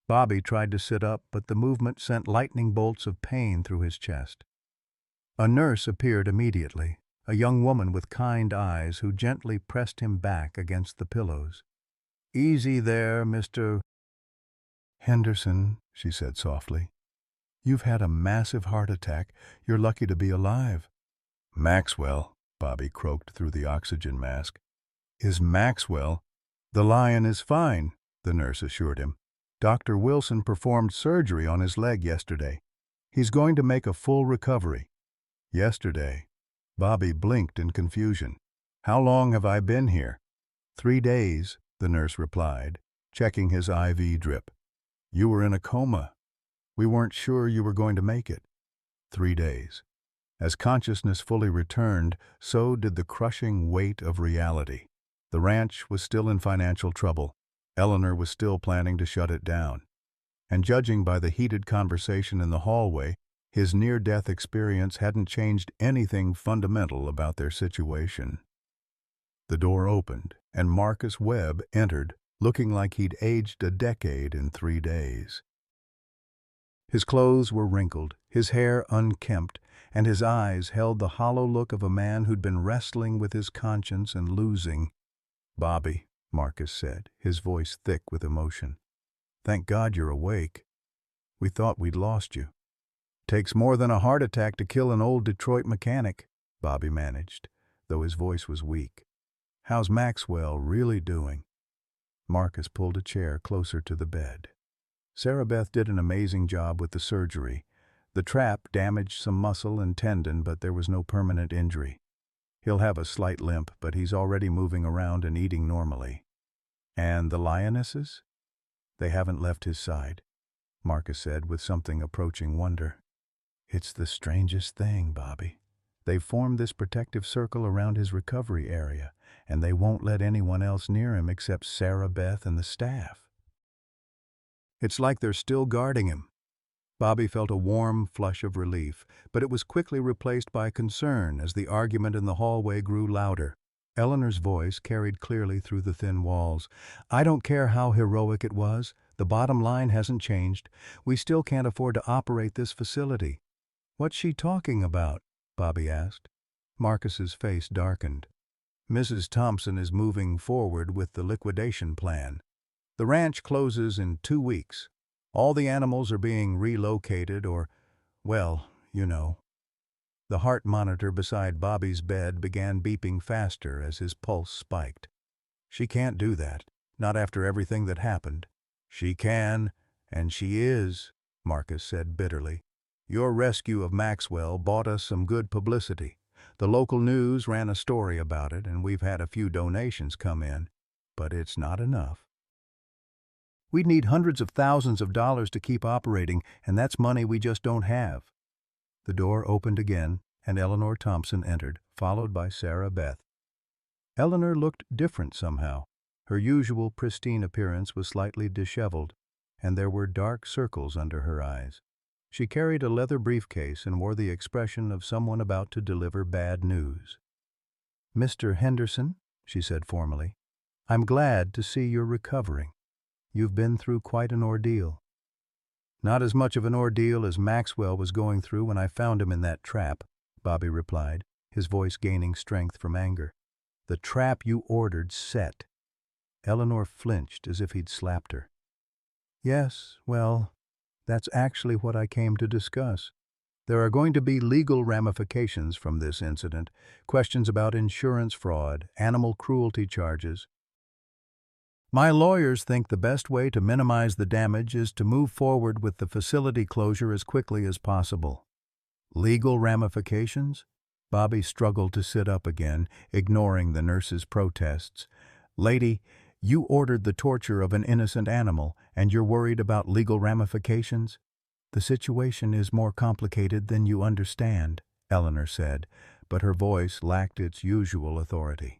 Bobby tried to sit up, but the movement sent lightning bolts of pain through his chest. A nurse appeared immediately, a young woman with kind eyes who gently pressed him back against the pillows. "Easy there, Mr. Henderson," she said softly. "You've had a massive heart attack. You're lucky to be alive." "Maxwell," Bobby croaked through the oxygen mask. "Is Maxwell—" "The lion is fine," the nurse assured him. "Dr. Wilson performed surgery on his leg yesterday. He's going to make a full recovery." "Yesterday?" Bobby blinked in confusion. "How long have I been here?" "3 days," the nurse replied, checking his IV drip. "You were in a coma. We weren't sure you were going to make it." 3 days. As consciousness fully returned, so did the crushing weight of reality. The ranch was still in financial trouble. Eleanor was still planning to shut it down. And judging by the heated conversation in the hallway, his near-death experience hadn't changed anything fundamental about their situation. The door opened, and Marcus Webb entered, looking like he'd aged a decade in 3 days. His clothes were wrinkled, his hair unkempt, and his eyes held the hollow look of a man who'd been wrestling with his conscience and losing. "Bobby," Marcus said, his voice thick with emotion. "Thank God you're awake. We thought we'd lost you." "Takes more than a heart attack to kill an old Detroit mechanic," Bobby managed, though his voice was weak. "How's Maxwell really doing?" Marcus pulled a chair closer to the bed. "Sarah Beth did an amazing job with the surgery. The trap damaged some muscle and tendon, but there was no permanent injury. He'll have a slight limp, but he's already moving around and eating normally." "And the Lionesses?" "They haven't left his side," Marcus said with something approaching wonder. "It's the strangest thing, Bobby. They've formed this protective circle around his recovery area, and they won't let anyone else near him except Sarah Beth and the staff. It's like they're still guarding him." Bobby felt a warm flush of relief, but it was quickly replaced by concern as the argument in the hallway grew louder. Eleanor's voice carried clearly through the thin walls. "I don't care how heroic it was. The bottom line hasn't changed. We still can't afford to operate this facility." "What's she talking about?" Bobby asked. Marcus's face darkened. "Mrs. Thompson is moving forward with the liquidation plan. The ranch closes in 2 weeks. All the animals are being relocated or, well, you know." The heart monitor beside Bobby's bed began beeping faster as his pulse spiked. "She can't do that, not after everything that happened." "She can, and she is," Marcus said bitterly. "Your rescue of Maxwell bought us some good publicity. The local news ran a story about it, and we've had a few donations come in, but it's not enough. We'd need hundreds of thousands of dollars to keep operating, and that's money we just don't have." The door opened again, and Eleanor Thompson entered, followed by Sarah Beth. Eleanor looked different somehow. Her usual pristine appearance was slightly disheveled, and there were dark circles under her eyes. She carried a leather briefcase and wore the expression of someone about to deliver bad news. "Mr. Henderson," she said formally, "I'm glad to see you're recovering. You've been through quite an ordeal." "Not as much of an ordeal as Maxwell was going through when I found him in that trap," Bobby replied, his voice gaining strength from anger. "The trap you ordered set." Eleanor flinched as if he'd slapped her. "Yes, well, that's actually what I came to discuss. There are going to be legal ramifications from this incident, questions about insurance fraud, animal cruelty charges. My lawyers think the best way to minimize the damage is to move forward with the facility closure as quickly as possible." "Legal ramifications?" Bobby struggled to sit up again, ignoring the nurse's protests. "Lady, you ordered the torture of an innocent animal, and you're worried about legal ramifications?" "The situation is more complicated than you understand," Eleanor said, but her voice lacked its usual authority.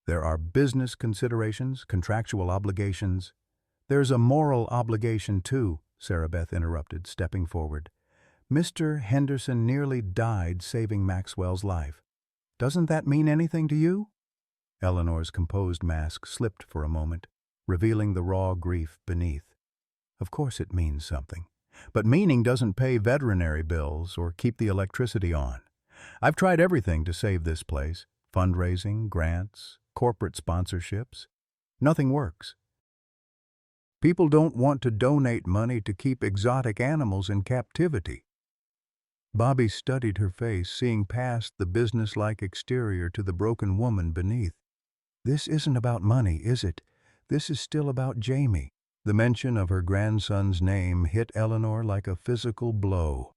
"There are business considerations, contractual obligations." "There's a moral obligation, too," Sarah Beth interrupted, stepping forward. "Mr. Henderson nearly died saving Maxwell's life. Doesn't that mean anything to you?" Eleanor's composed mask slipped for a moment, revealing the raw grief beneath. "Of course it means something. But meaning doesn't pay veterinary bills or keep the electricity on. I've tried everything to save this place. Fundraising, grants, corporate sponsorships. Nothing works. People don't want to donate money to keep exotic animals in captivity." Bobby studied her face, seeing past the businesslike exterior to the broken woman beneath. "This isn't about money, is it? This is still about Jamie." The mention of her grandson's name hit Eleanor like a physical blow.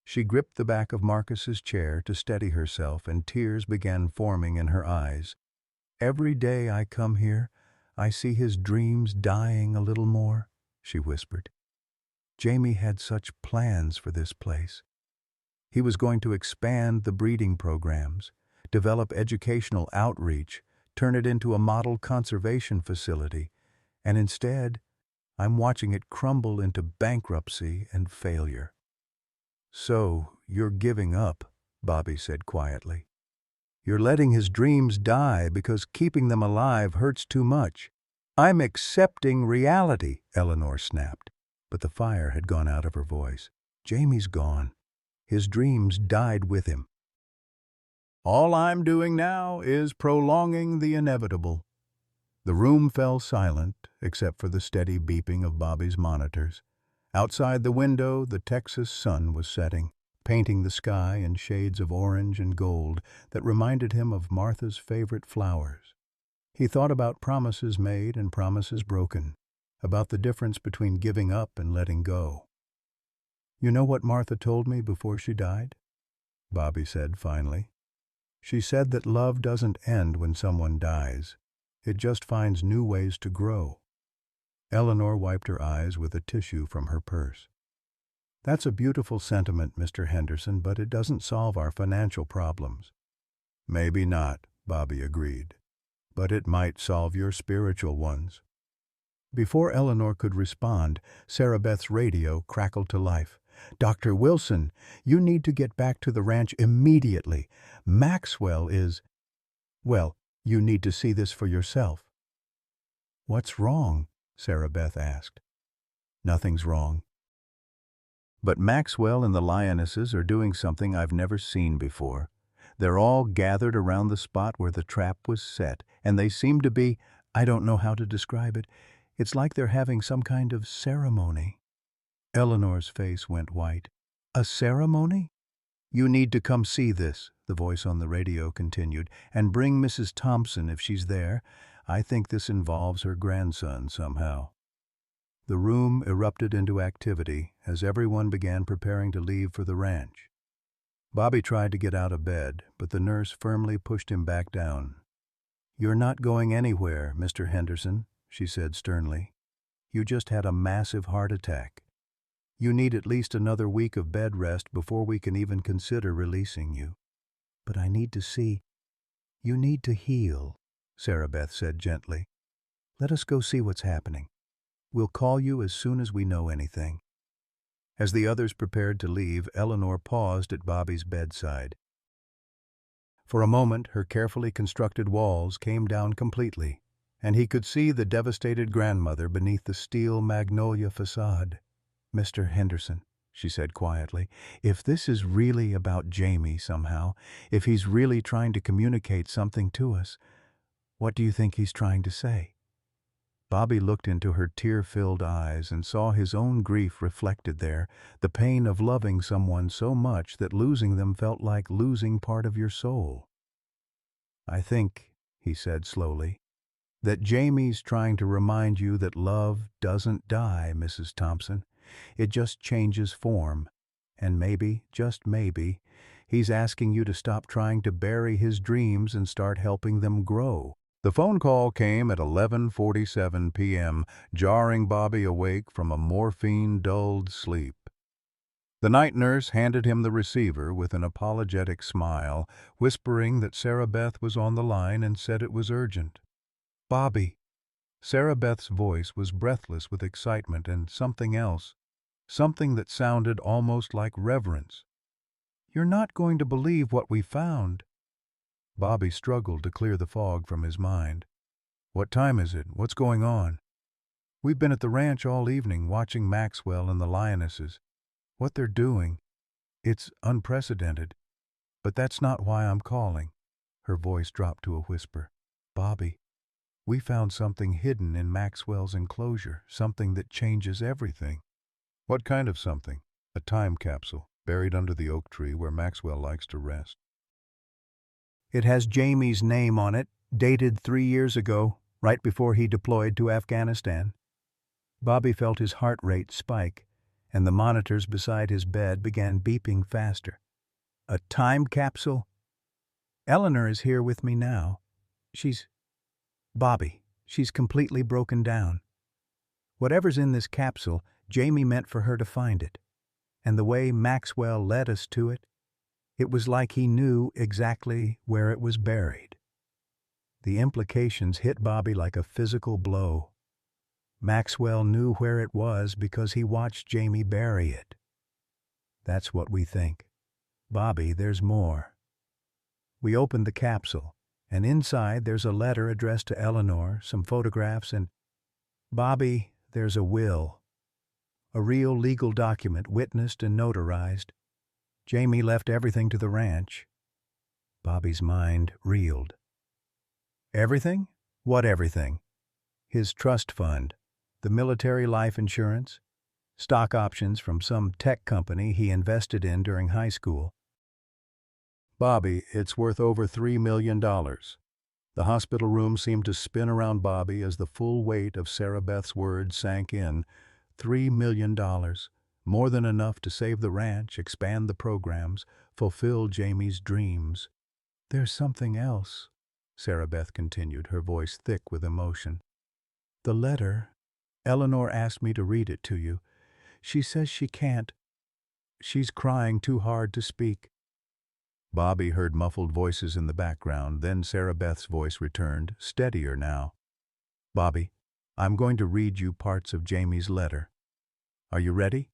She gripped the back of Marcus's chair to steady herself, and tears began forming in her eyes. "Every day I come here, I see his dreams dying a little more," she whispered. "Jamie had such plans for this place. He was going to expand the breeding programs, develop educational outreach, turn it into a model conservation facility, and instead, I'm watching it crumble into bankruptcy and failure. So, you're giving up, Bobby said quietly. You're letting his dreams die because keeping them alive hurts too much. I'm accepting reality, Eleanor snapped, but the fire had gone out of her voice. Jamie's gone. His dreams died with him. All I'm doing now is prolonging the inevitable. The room fell silent, except for the steady beeping of Bobby's monitors. Outside the window, the Texas sun was setting, painting the sky in shades of orange and gold that reminded him of Martha's favorite flowers. He thought about promises made and promises broken, about the difference between giving up and letting go. You know what Martha told me before she died? Bobby said finally. She said that love doesn't end when someone dies. It just finds new ways to grow. Eleanor wiped her eyes with a tissue from her purse. That's a beautiful sentiment, Mr. Henderson, but it doesn't solve our financial problems. Maybe not, Bobby agreed, but it might solve your spiritual ones. Before Eleanor could respond, Sarah Beth's radio crackled to life. Dr. Wilson, you need to get back to the ranch immediately. Maxwell is... Well, you need to see this for yourself. What's wrong? Sarah Beth asked. Nothing's wrong. But Maxwell and the Lionesses are doing something I've never seen before. They're all gathered around the spot where the trap was set, and they seem to be, I don't know how to describe it. It's like they're having some kind of ceremony. Eleanor's face went white. A ceremony? You need to come see this, the voice on the radio continued, and bring Mrs. Thompson if she's there. I think this involves her grandson somehow. The room erupted into activity as everyone began preparing to leave for the ranch. Bobby tried to get out of bed, but the nurse firmly pushed him back down. You're not going anywhere, Mr. Henderson, she said sternly. You just had a massive heart attack. You need at least another week of bed rest before we can even consider releasing you. But I need to see. You need to heal, Sarah Beth said gently. Let us go see what's happening. We'll call you as soon as we know anything. As the others prepared to leave, Eleanor paused at Bobby's bedside. For a moment, her carefully constructed walls came down completely, and he could see the devastated grandmother beneath the steel magnolia facade. Mr. Henderson, she said quietly, if this is really about Jamie somehow, if he's really trying to communicate something to us, what do you think he's trying to say? Bobby looked into her tear-filled eyes and saw his own grief reflected there, the pain of loving someone so much that losing them felt like losing part of your soul. I think, he said slowly, that Jamie's trying to remind you that love doesn't die, Mrs. Thompson. It just changes form. And maybe, just maybe, he's asking you to stop trying to bury his dreams and start helping them grow. The phone call came at 11:47 p.m., jarring Bobby awake from a morphine-dulled sleep. The night nurse handed him the receiver with an apologetic smile, whispering that Sarah Beth was on the line and said it was urgent. Bobby. Sarah Beth's voice was breathless with excitement and something else, something that sounded almost like reverence. You're not going to believe what we found. Bobby struggled to clear the fog from his mind. What time is it? What's going on? We've been at the ranch all evening watching Maxwell and the Lionesses. What they're doing, it's unprecedented. But that's not why I'm calling. Her voice dropped to a whisper. Bobby, we found something hidden in Maxwell's enclosure, something that changes everything. What kind of something? A time capsule, buried under the oak tree where Maxwell likes to rest. It has Jamie's name on it, dated 3 years ago, right before he deployed to Afghanistan. Bobby felt his heart rate spike, and the monitors beside his bed began beeping faster. A time capsule? Eleanor is here with me now. Bobby, she's completely broken down. Whatever's in this capsule, Jamie meant for her to find it. And the way Maxwell led us to it, it was like he knew exactly where it was buried. The implications hit Bobby like a physical blow. Maxwell knew where it was because he watched Jamie bury it. That's what we think. Bobby, there's more. We opened the capsule, and inside there's a letter addressed to Eleanor, some photographs, and Bobby, there's a will. A real legal document, witnessed and notarized. Jamie left everything to the ranch. Bobby's mind reeled. Everything? What everything? His trust fund, the military life insurance, stock options from some tech company he invested in during high school. Bobby, it's worth over $3 million. The hospital room seemed to spin around Bobby as the full weight of Sarah Beth's words sank in. $3 million. More than enough to save the ranch, expand the programs, fulfill Jamie's dreams. There's something else, Sarah Beth continued, her voice thick with emotion. The letter, Eleanor asked me to read it to you. She says she can't. She's crying too hard to speak. Bobby heard muffled voices in the background, then Sarah Beth's voice returned, steadier now. Bobby, I'm going to read you parts of Jamie's letter. Are you ready?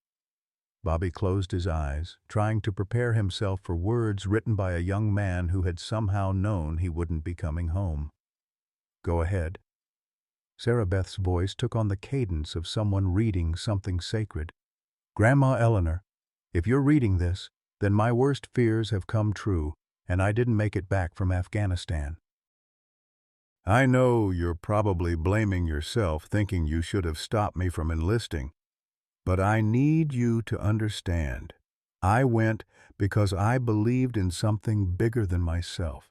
Bobby closed his eyes, trying to prepare himself for words written by a young man who had somehow known he wouldn't be coming home. Go ahead. Sarah Beth's voice took on the cadence of someone reading something sacred. Grandma Eleanor, if you're reading this, then my worst fears have come true, and I didn't make it back from Afghanistan. I know you're probably blaming yourself, thinking you should have stopped me from enlisting. But I need you to understand. I went because I believed in something bigger than myself,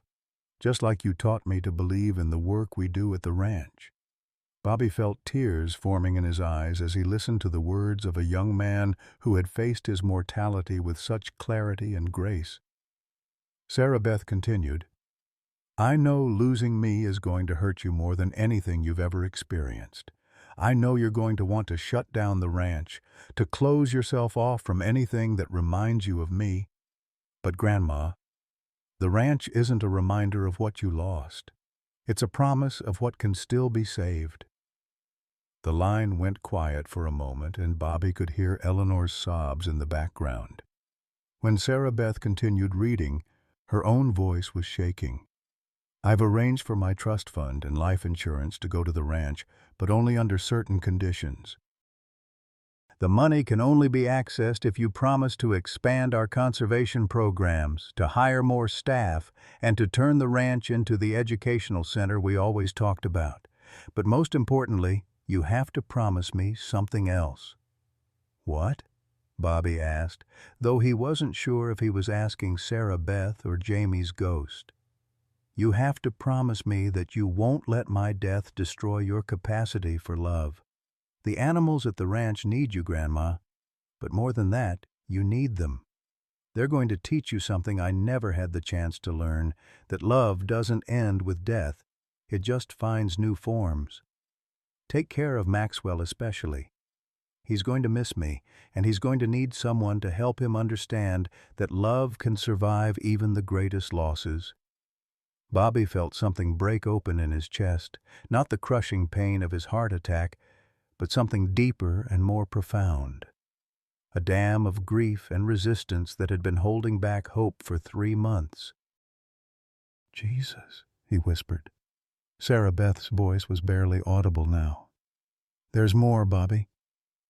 just like you taught me to believe in the work we do at the ranch. Bobby felt tears forming in his eyes as he listened to the words of a young man who had faced his mortality with such clarity and grace. Sarah Beth continued, I know losing me is going to hurt you more than anything you've ever experienced. I know you're going to want to shut down the ranch, to close yourself off from anything that reminds you of me. But Grandma, the ranch isn't a reminder of what you lost. It's a promise of what can still be saved. The line went quiet for a moment, and Bobby could hear Eleanor's sobs in the background. When Sarah Beth continued reading, her own voice was shaking. I've arranged for my trust fund and life insurance to go to the ranch, but only under certain conditions. The money can only be accessed if you promise to expand our conservation programs, to hire more staff, and to turn the ranch into the educational center we always talked about. But most importantly, you have to promise me something else. What? Bobby asked, though he wasn't sure if he was asking Sarah Beth or Jamie's ghost. You have to promise me that you won't let my death destroy your capacity for love. The animals at the ranch need you, Grandma. But more than that, you need them. They're going to teach you something I never had the chance to learn, that love doesn't end with death. It just finds new forms. Take care of Maxwell especially. He's going to miss me, and he's going to need someone to help him understand that love can survive even the greatest losses. Bobby felt something break open in his chest, not the crushing pain of his heart attack, but something deeper and more profound. A dam of grief and resistance that had been holding back hope for 3 months. Jesus, he whispered. Sarah Beth's voice was barely audible now. There's more, Bobby.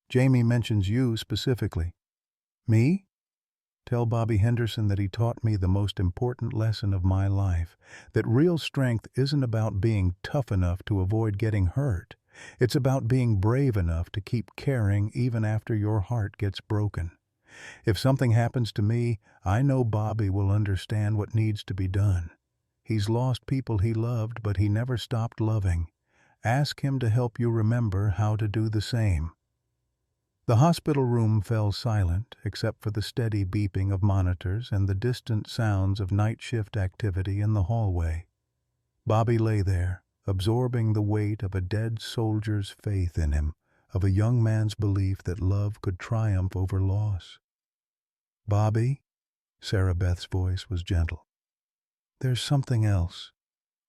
Jamie mentions you specifically. Me? Tell Bobby Henderson that he taught me the most important lesson of my life, that real strength isn't about being tough enough to avoid getting hurt. It's about being brave enough to keep caring even after your heart gets broken. If something happens to me, I know Bobby will understand what needs to be done. He's lost people he loved, but he never stopped loving. Ask him to help you remember how to do the same. The hospital room fell silent, except for the steady beeping of monitors and the distant sounds of night shift activity in the hallway. Bobby lay there, absorbing the weight of a dead soldier's faith in him, of a young man's belief that love could triumph over loss. Bobby, Sarah Beth's voice was gentle. There's something else.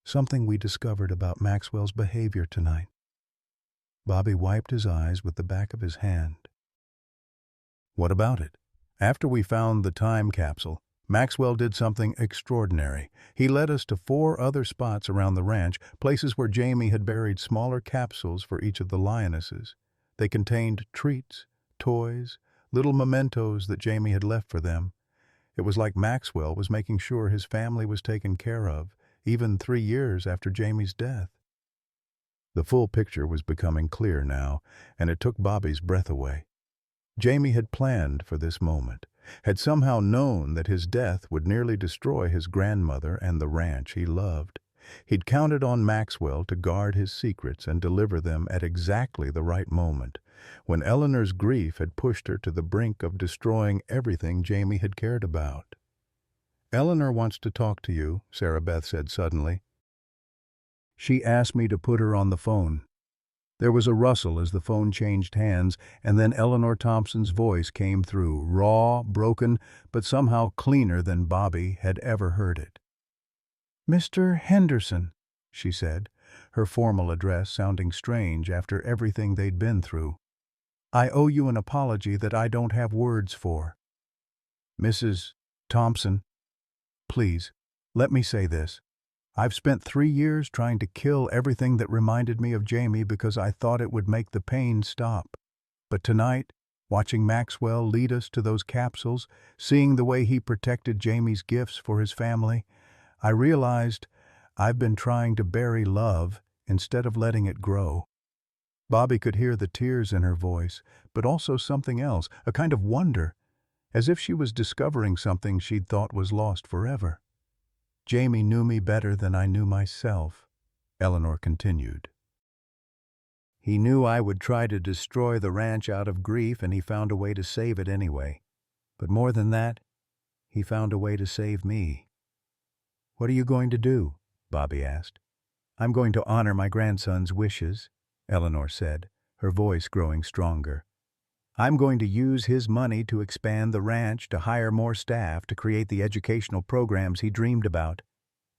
Something we discovered about Maxwell's behavior tonight. Bobby wiped his eyes with the back of his hand. What about it? After we found the time capsule, Maxwell did something extraordinary. He led us to 4 other spots around the ranch, places where Jamie had buried smaller capsules for each of the lionesses. They contained treats, toys, little mementos that Jamie had left for them. It was like Maxwell was making sure his family was taken care of, even 3 years after Jamie's death. The full picture was becoming clear now, and it took Bobby's breath away. Jamie had planned for this moment, had somehow known that his death would nearly destroy his grandmother and the ranch he loved. He'd counted on Maxwell to guard his secrets and deliver them at exactly the right moment, when Eleanor's grief had pushed her to the brink of destroying everything Jamie had cared about. "Eleanor wants to talk to you," Sarah Beth said suddenly. "She asked me to put her on the phone." There was a rustle as the phone changed hands, and then Eleanor Thompson's voice came through, raw, broken, but somehow cleaner than Bobby had ever heard it. "Mr. Henderson," she said, her formal address sounding strange after everything they'd been through. "I owe you an apology that I don't have words for. Mrs. Thompson, please, let me say this. I've spent 3 years trying to kill everything that reminded me of Jamie because I thought it would make the pain stop. But tonight, watching Maxwell lead us to those capsules, seeing the way he protected Jamie's gifts for his family, I realized I've been trying to bury love instead of letting it grow." Bobby could hear the tears in her voice, but also something else, a kind of wonder, as if she was discovering something she'd thought was lost forever. "Jamie knew me better than I knew myself," Eleanor continued. "He knew I would try to destroy the ranch out of grief, and he found a way to save it anyway. But more than that, he found a way to save me." "What are you going to do?" Bobby asked. "I'm going to honor my grandson's wishes," Eleanor said, her voice growing stronger. "I'm going to use his money to expand the ranch, to hire more staff, to create the educational programs he dreamed about.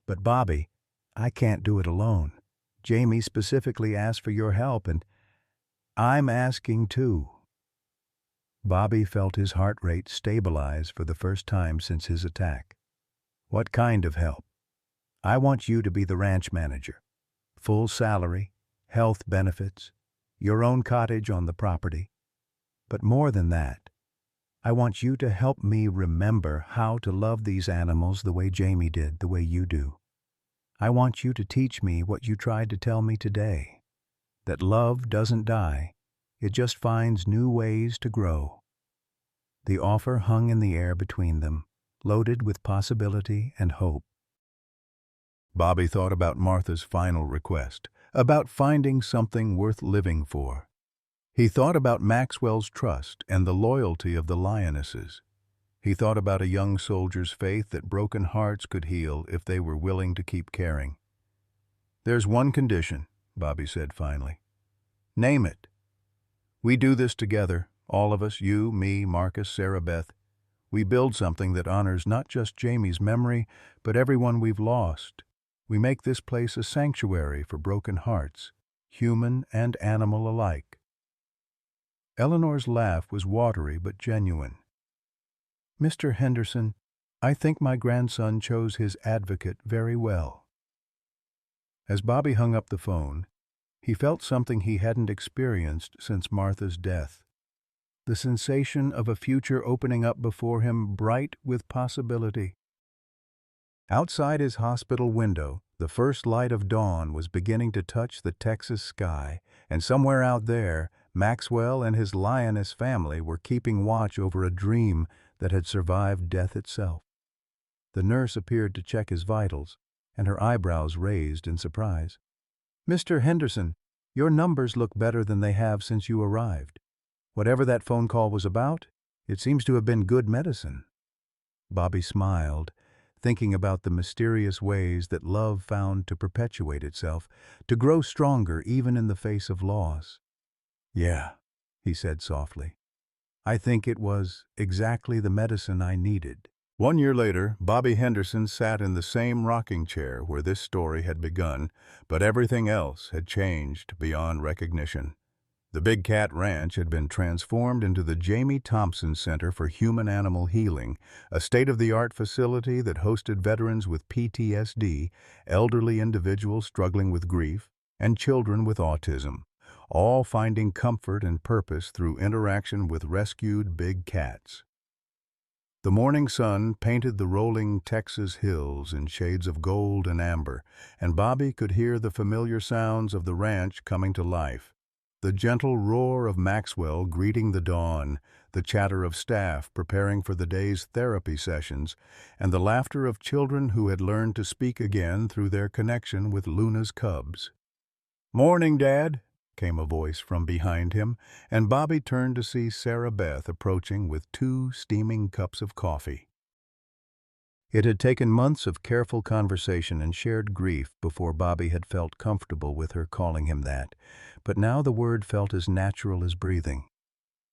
But Bobby, I can't do it alone. Jamie specifically asked for your help, and I'm asking too." Bobby felt his heart rate stabilize for the first time since his attack. "What kind of help?" "I want you to be the ranch manager. Full salary, health benefits, your own cottage on the property. But more than that, I want you to help me remember how to love these animals the way Jamie did, the way you do. I want you to teach me what you tried to tell me today, that love doesn't die, it just finds new ways to grow." The offer hung in the air between them, loaded with possibility and hope. Bobby thought about Martha's final request, about finding something worth living for. He thought about Maxwell's trust and the loyalty of the Lionesses. He thought about a young soldier's faith that broken hearts could heal if they were willing to keep caring. "There's one condition," Bobby said finally. "Name it. We do this together, all of us, you, me, Marcus, Sarah Beth. We build something that honors not just Jamie's memory, but everyone we've lost. We make this place a sanctuary for broken hearts, human and animal alike." Eleanor's laugh was watery but genuine. "Mr. Henderson, I think my grandson chose his advocate very well." As Bobby hung up the phone, he felt something he hadn't experienced since Martha's death. The sensation of a future opening up before him, bright with possibility. Outside his hospital window, the first light of dawn was beginning to touch the Texas sky, and somewhere out there, Maxwell and his lioness family were keeping watch over a dream that had survived death itself. The nurse appeared to check his vitals, and her eyebrows raised in surprise. "Mr. Henderson, your numbers look better than they have since you arrived. Whatever that phone call was about, it seems to have been good medicine." Bobby smiled, thinking about the mysterious ways that love found to perpetuate itself, to grow stronger even in the face of loss. "Yeah," he said softly. "I think it was exactly the medicine I needed." 1 year later, Bobby Henderson sat in the same rocking chair where this story had begun, but everything else had changed beyond recognition. The Big Cat Ranch had been transformed into the Jamie Thompson Center for Human-Animal Healing, a state-of-the-art facility that hosted veterans with PTSD, elderly individuals struggling with grief, and children with autism, all finding comfort and purpose through interaction with rescued big cats. The morning sun painted the rolling Texas hills in shades of gold and amber, and Bobby could hear the familiar sounds of the ranch coming to life. The gentle roar of Maxwell greeting the dawn, the chatter of staff preparing for the day's therapy sessions, and the laughter of children who had learned to speak again through their connection with Luna's cubs. "Morning, Dad," came a voice from behind him, and Bobby turned to see Sarah Beth approaching with 2 steaming cups of coffee. It had taken months of careful conversation and shared grief before Bobby had felt comfortable with her calling him that, but now the word felt as natural as breathing.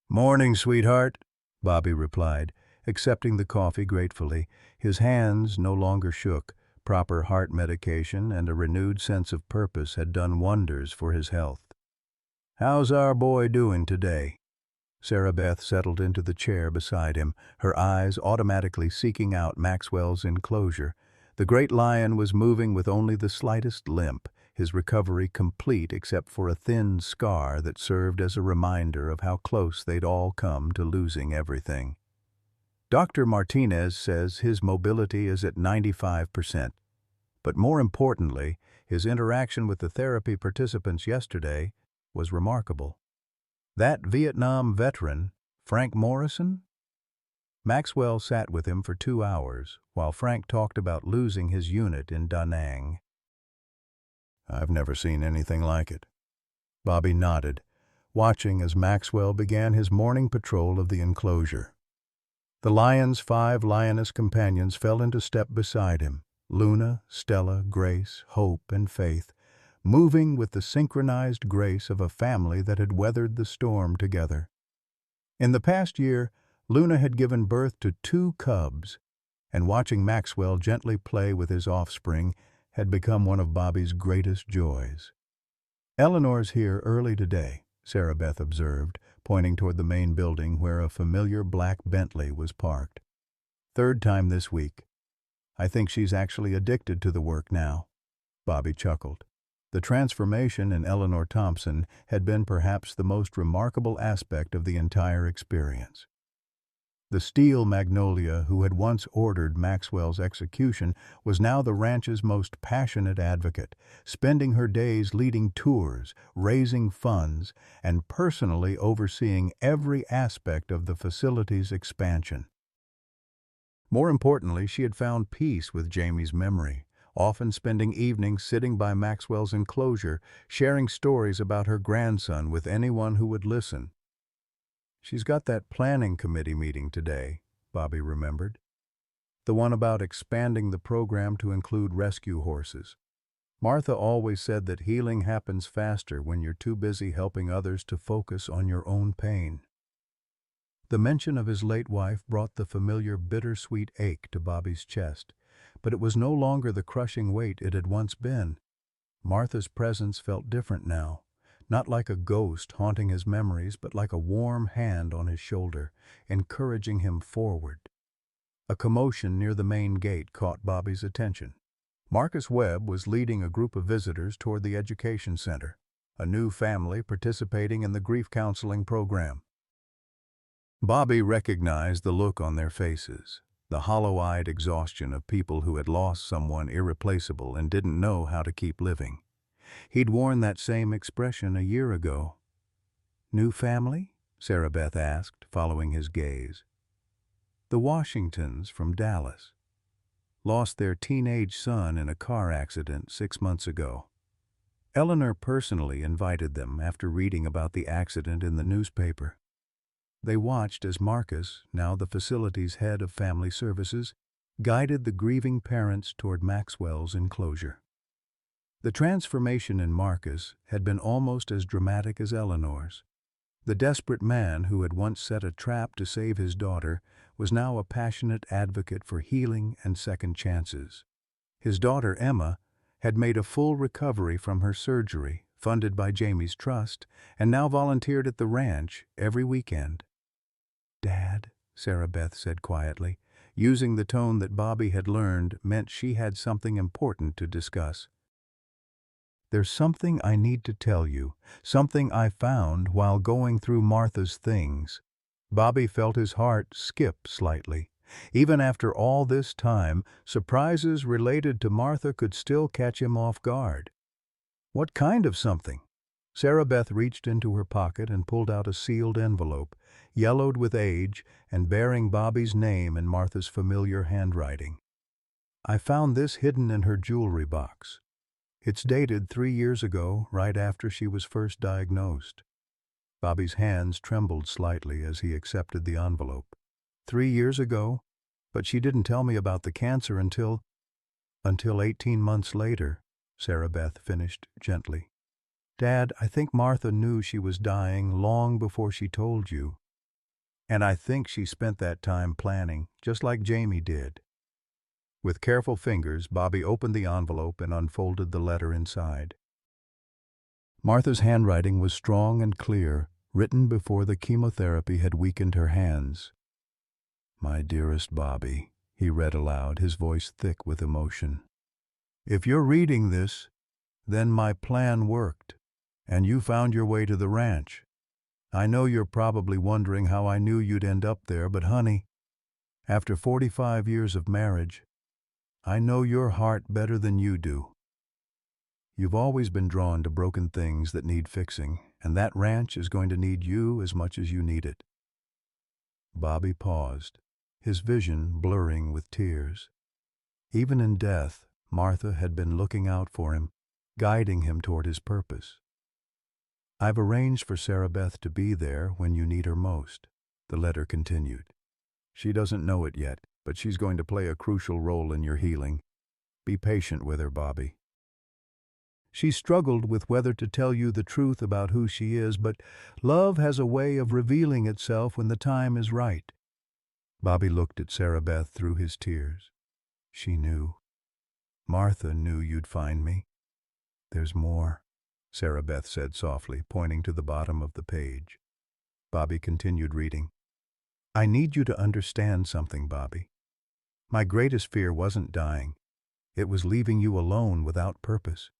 "Morning, sweetheart," Bobby replied, accepting the coffee gratefully. His hands no longer shook. Proper heart medication and a renewed sense of purpose had done wonders for his health. "How's our boy doing today?" Sarah Beth settled into the chair beside him, her eyes automatically seeking out Maxwell's enclosure. The great lion was moving with only the slightest limp, his recovery complete except for a thin scar that served as a reminder of how close they'd all come to losing everything. "Dr. Martinez says his mobility is at 95%. But more importantly, his interaction with the therapy participants yesterday was remarkable. That Vietnam veteran, Frank Morrison?" Maxwell sat with him for 2 hours, while Frank talked about losing his unit in Da Nang. "I've never seen anything like it." Bobby nodded, watching as Maxwell began his morning patrol of the enclosure. The lion's 5 lioness companions fell into step beside him, Luna, Stella, Grace, Hope, and Faith, moving with the synchronized grace of a family that had weathered the storm together. In the past year, Luna had given birth to 2 cubs, and watching Maxwell gently play with his offspring had become one of Bobby's greatest joys. "Eleanor's here early today," Sarah Beth observed, pointing toward the main building where a familiar black Bentley was parked. "3rd time this week. I think she's actually addicted to the work now." Bobby chuckled. The transformation in Eleanor Thompson had been perhaps the most remarkable aspect of the entire experience. The steel magnolia who had once ordered Maxwell's execution was now the ranch's most passionate advocate, spending her days leading tours, raising funds, and personally overseeing every aspect of the facility's expansion. More importantly, she had found peace with Jamie's memory, often spending evenings sitting by Maxwell's enclosure, sharing stories about her grandson with anyone who would listen. "She's got that planning committee meeting today," Bobby remembered. "The one about expanding the program to include rescue horses. Martha always said that healing happens faster when you're too busy helping others to focus on your own pain." The mention of his late wife brought the familiar bittersweet ache to Bobby's chest, but it was no longer the crushing weight it had once been. Martha's presence felt different now, not like a ghost haunting his memories, but like a warm hand on his shoulder, encouraging him forward. A commotion near the main gate caught Bobby's attention. Marcus Webb was leading a group of visitors toward the education center, a new family participating in the grief counseling program. Bobby recognized the look on their faces, the hollow-eyed exhaustion of people who had lost someone irreplaceable and didn't know how to keep living. He'd worn that same expression a year ago. "New family?" Sarah Beth asked, following his gaze. "The Washingtons from Dallas. Lost their teenage son in a car accident 6 months ago. Eleanor personally invited them after reading about the accident in the newspaper." They watched as Marcus, now the facility's head of family services, guided the grieving parents toward Maxwell's enclosure. The transformation in Marcus had been almost as dramatic as Eleanor's. The desperate man who had once set a trap to save his daughter was now a passionate advocate for healing and second chances. His daughter, Emma, had made a full recovery from her surgery, funded by Jamie's trust, and now volunteered at the ranch every weekend. "Dad," Sarah Beth said quietly, using the tone that Bobby had learned meant she had something important to discuss. "There's something I need to tell you, something I found while going through Martha's things." Bobby felt his heart skip slightly. Even after all this time, surprises related to Martha could still catch him off guard. "What kind of something?" Sarah Beth reached into her pocket and pulled out a sealed envelope, yellowed with age and bearing Bobby's name in Martha's familiar handwriting. "I found this hidden in her jewelry box. It's dated 3 years ago, right after she was first diagnosed." Bobby's hands trembled slightly as he accepted the envelope. 3 years ago? But she didn't tell me about the cancer until 18 months later, Sarah Beth finished gently. "Dad, I think Martha knew she was dying long before she told you. And I think she spent that time planning, just like Jamie did." With careful fingers, Bobby opened the envelope and unfolded the letter inside. Martha's handwriting was strong and clear, written before the chemotherapy had weakened her hands. "My dearest Bobby," he read aloud, his voice thick with emotion. "If you're reading this, then my plan worked, and you found your way to the ranch. I know you're probably wondering how I knew you'd end up there, but honey, after 45 years of marriage, I know your heart better than you do. You've always been drawn to broken things that need fixing, and that ranch is going to need you as much as you need it." Bobby paused, his vision blurring with tears. Even in death, Martha had been looking out for him, guiding him toward his purpose. "I've arranged for Sarah Beth to be there when you need her most," the letter continued. "She doesn't know it yet, but she's going to play a crucial role in your healing. Be patient with her, Bobby. She struggled with whether to tell you the truth about who she is, but love has a way of revealing itself when the time is right." Bobby looked at Sarah Beth through his tears. "She knew. Martha knew you'd find me. There's more," Sarah Beth said softly, pointing to the bottom of the page. Bobby continued reading. "I need you to understand something, Bobby. My greatest fear wasn't dying. It was leaving you alone without purpose.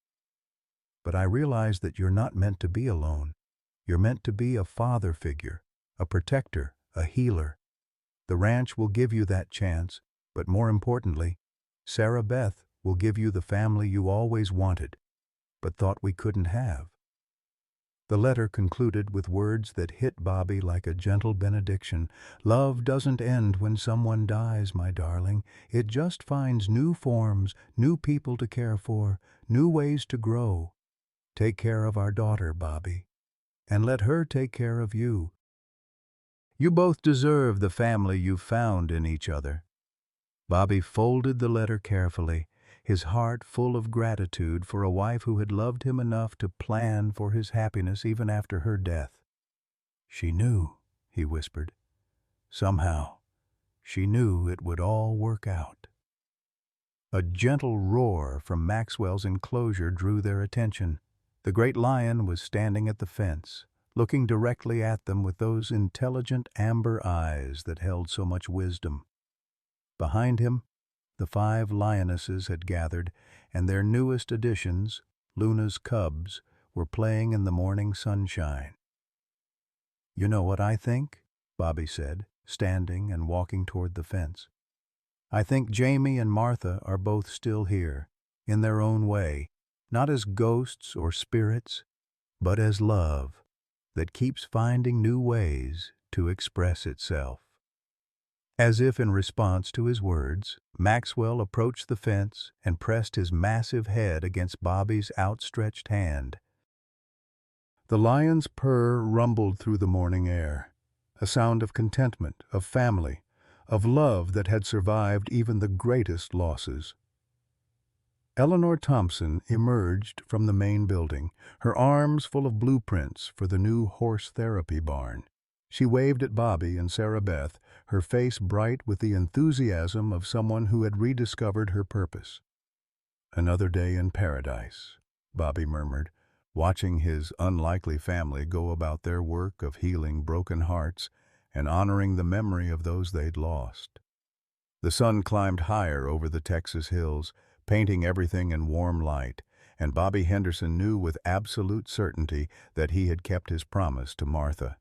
But I realize that you're not meant to be alone. You're meant to be a father figure, a protector, a healer. The ranch will give you that chance, but more importantly, Sarah Beth will give you the family you always wanted, but thought we couldn't have." The letter concluded with words that hit Bobby like a gentle benediction. "Love doesn't end when someone dies, my darling. It just finds new forms, new people to care for, new ways to grow. Take care of our daughter, Bobby, and let her take care of you. You both deserve the family you've found in each other." Bobby folded the letter carefully, his heart full of gratitude for a wife who had loved him enough to plan for his happiness even after her death. "She knew," he whispered. "Somehow, she knew it would all work out." A gentle roar from Maxwell's enclosure drew their attention. The great lion was standing at the fence, looking directly at them with those intelligent amber eyes that held so much wisdom. Behind him, the 5 lionesses had gathered, and their newest additions, Luna's cubs, were playing in the morning sunshine. "You know what I think?" Bobby said, standing and walking toward the fence. "I think Jamie and Martha are both still here, in their own way, not as ghosts or spirits, but as love that keeps finding new ways to express itself." As if in response to his words, Maxwell approached the fence and pressed his massive head against Bobby's outstretched hand. The lion's purr rumbled through the morning air, a sound of contentment, of family, of love that had survived even the greatest losses. Eleanor Thompson emerged from the main building, her arms full of blueprints for the new horse therapy barn. She waved at Bobby and Sarah Beth, her face bright with the enthusiasm of someone who had rediscovered her purpose. "Another day in paradise," Bobby murmured, watching his unlikely family go about their work of healing broken hearts and honoring the memory of those they'd lost. The sun climbed higher over the Texas hills, painting everything in warm light, and Bobby Henderson knew with absolute certainty that he had kept his promise to Martha.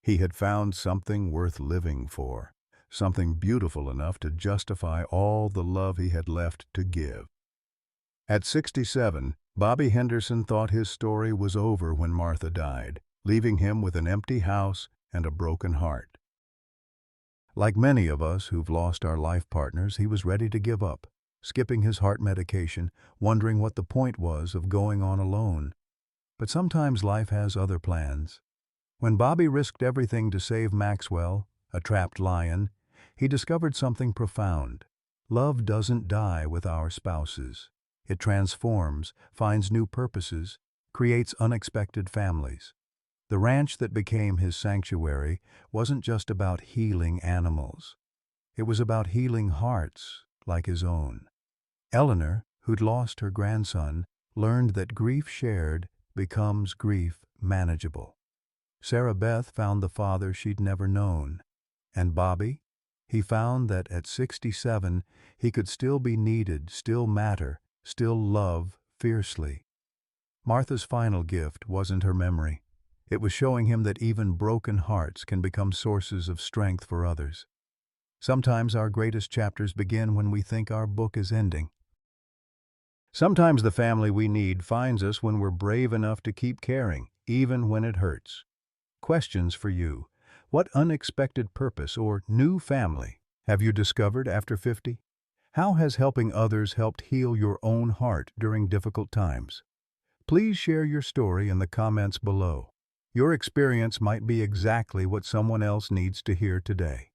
He had found something worth living for, something beautiful enough to justify all the love he had left to give. At 67, Bobby Henderson thought his story was over when Martha died, leaving him with an empty house and a broken heart. Like many of us who've lost our life partners, he was ready to give up, skipping his heart medication, wondering what the point was of going on alone. But sometimes life has other plans. When Bobby risked everything to save Maxwell, a trapped lion, he discovered something profound. Love doesn't die with our spouses. It transforms, finds new purposes, creates unexpected families. The ranch that became his sanctuary wasn't just about healing animals. It was about healing hearts like his own. Eleanor, who'd lost her grandson, learned that grief shared becomes grief manageable. Sarah Beth found the father she'd never known. And Bobby? He found that at 67, he could still be needed, still matter, still love fiercely. Martha's final gift wasn't her memory. It was showing him that even broken hearts can become sources of strength for others. Sometimes our greatest chapters begin when we think our book is ending. Sometimes the family we need finds us when we're brave enough to keep caring, even when it hurts. Questions for you. What unexpected purpose or new family have you discovered after 50? How has helping others helped heal your own heart during difficult times? Please share your story in the comments below. Your experience might be exactly what someone else needs to hear today.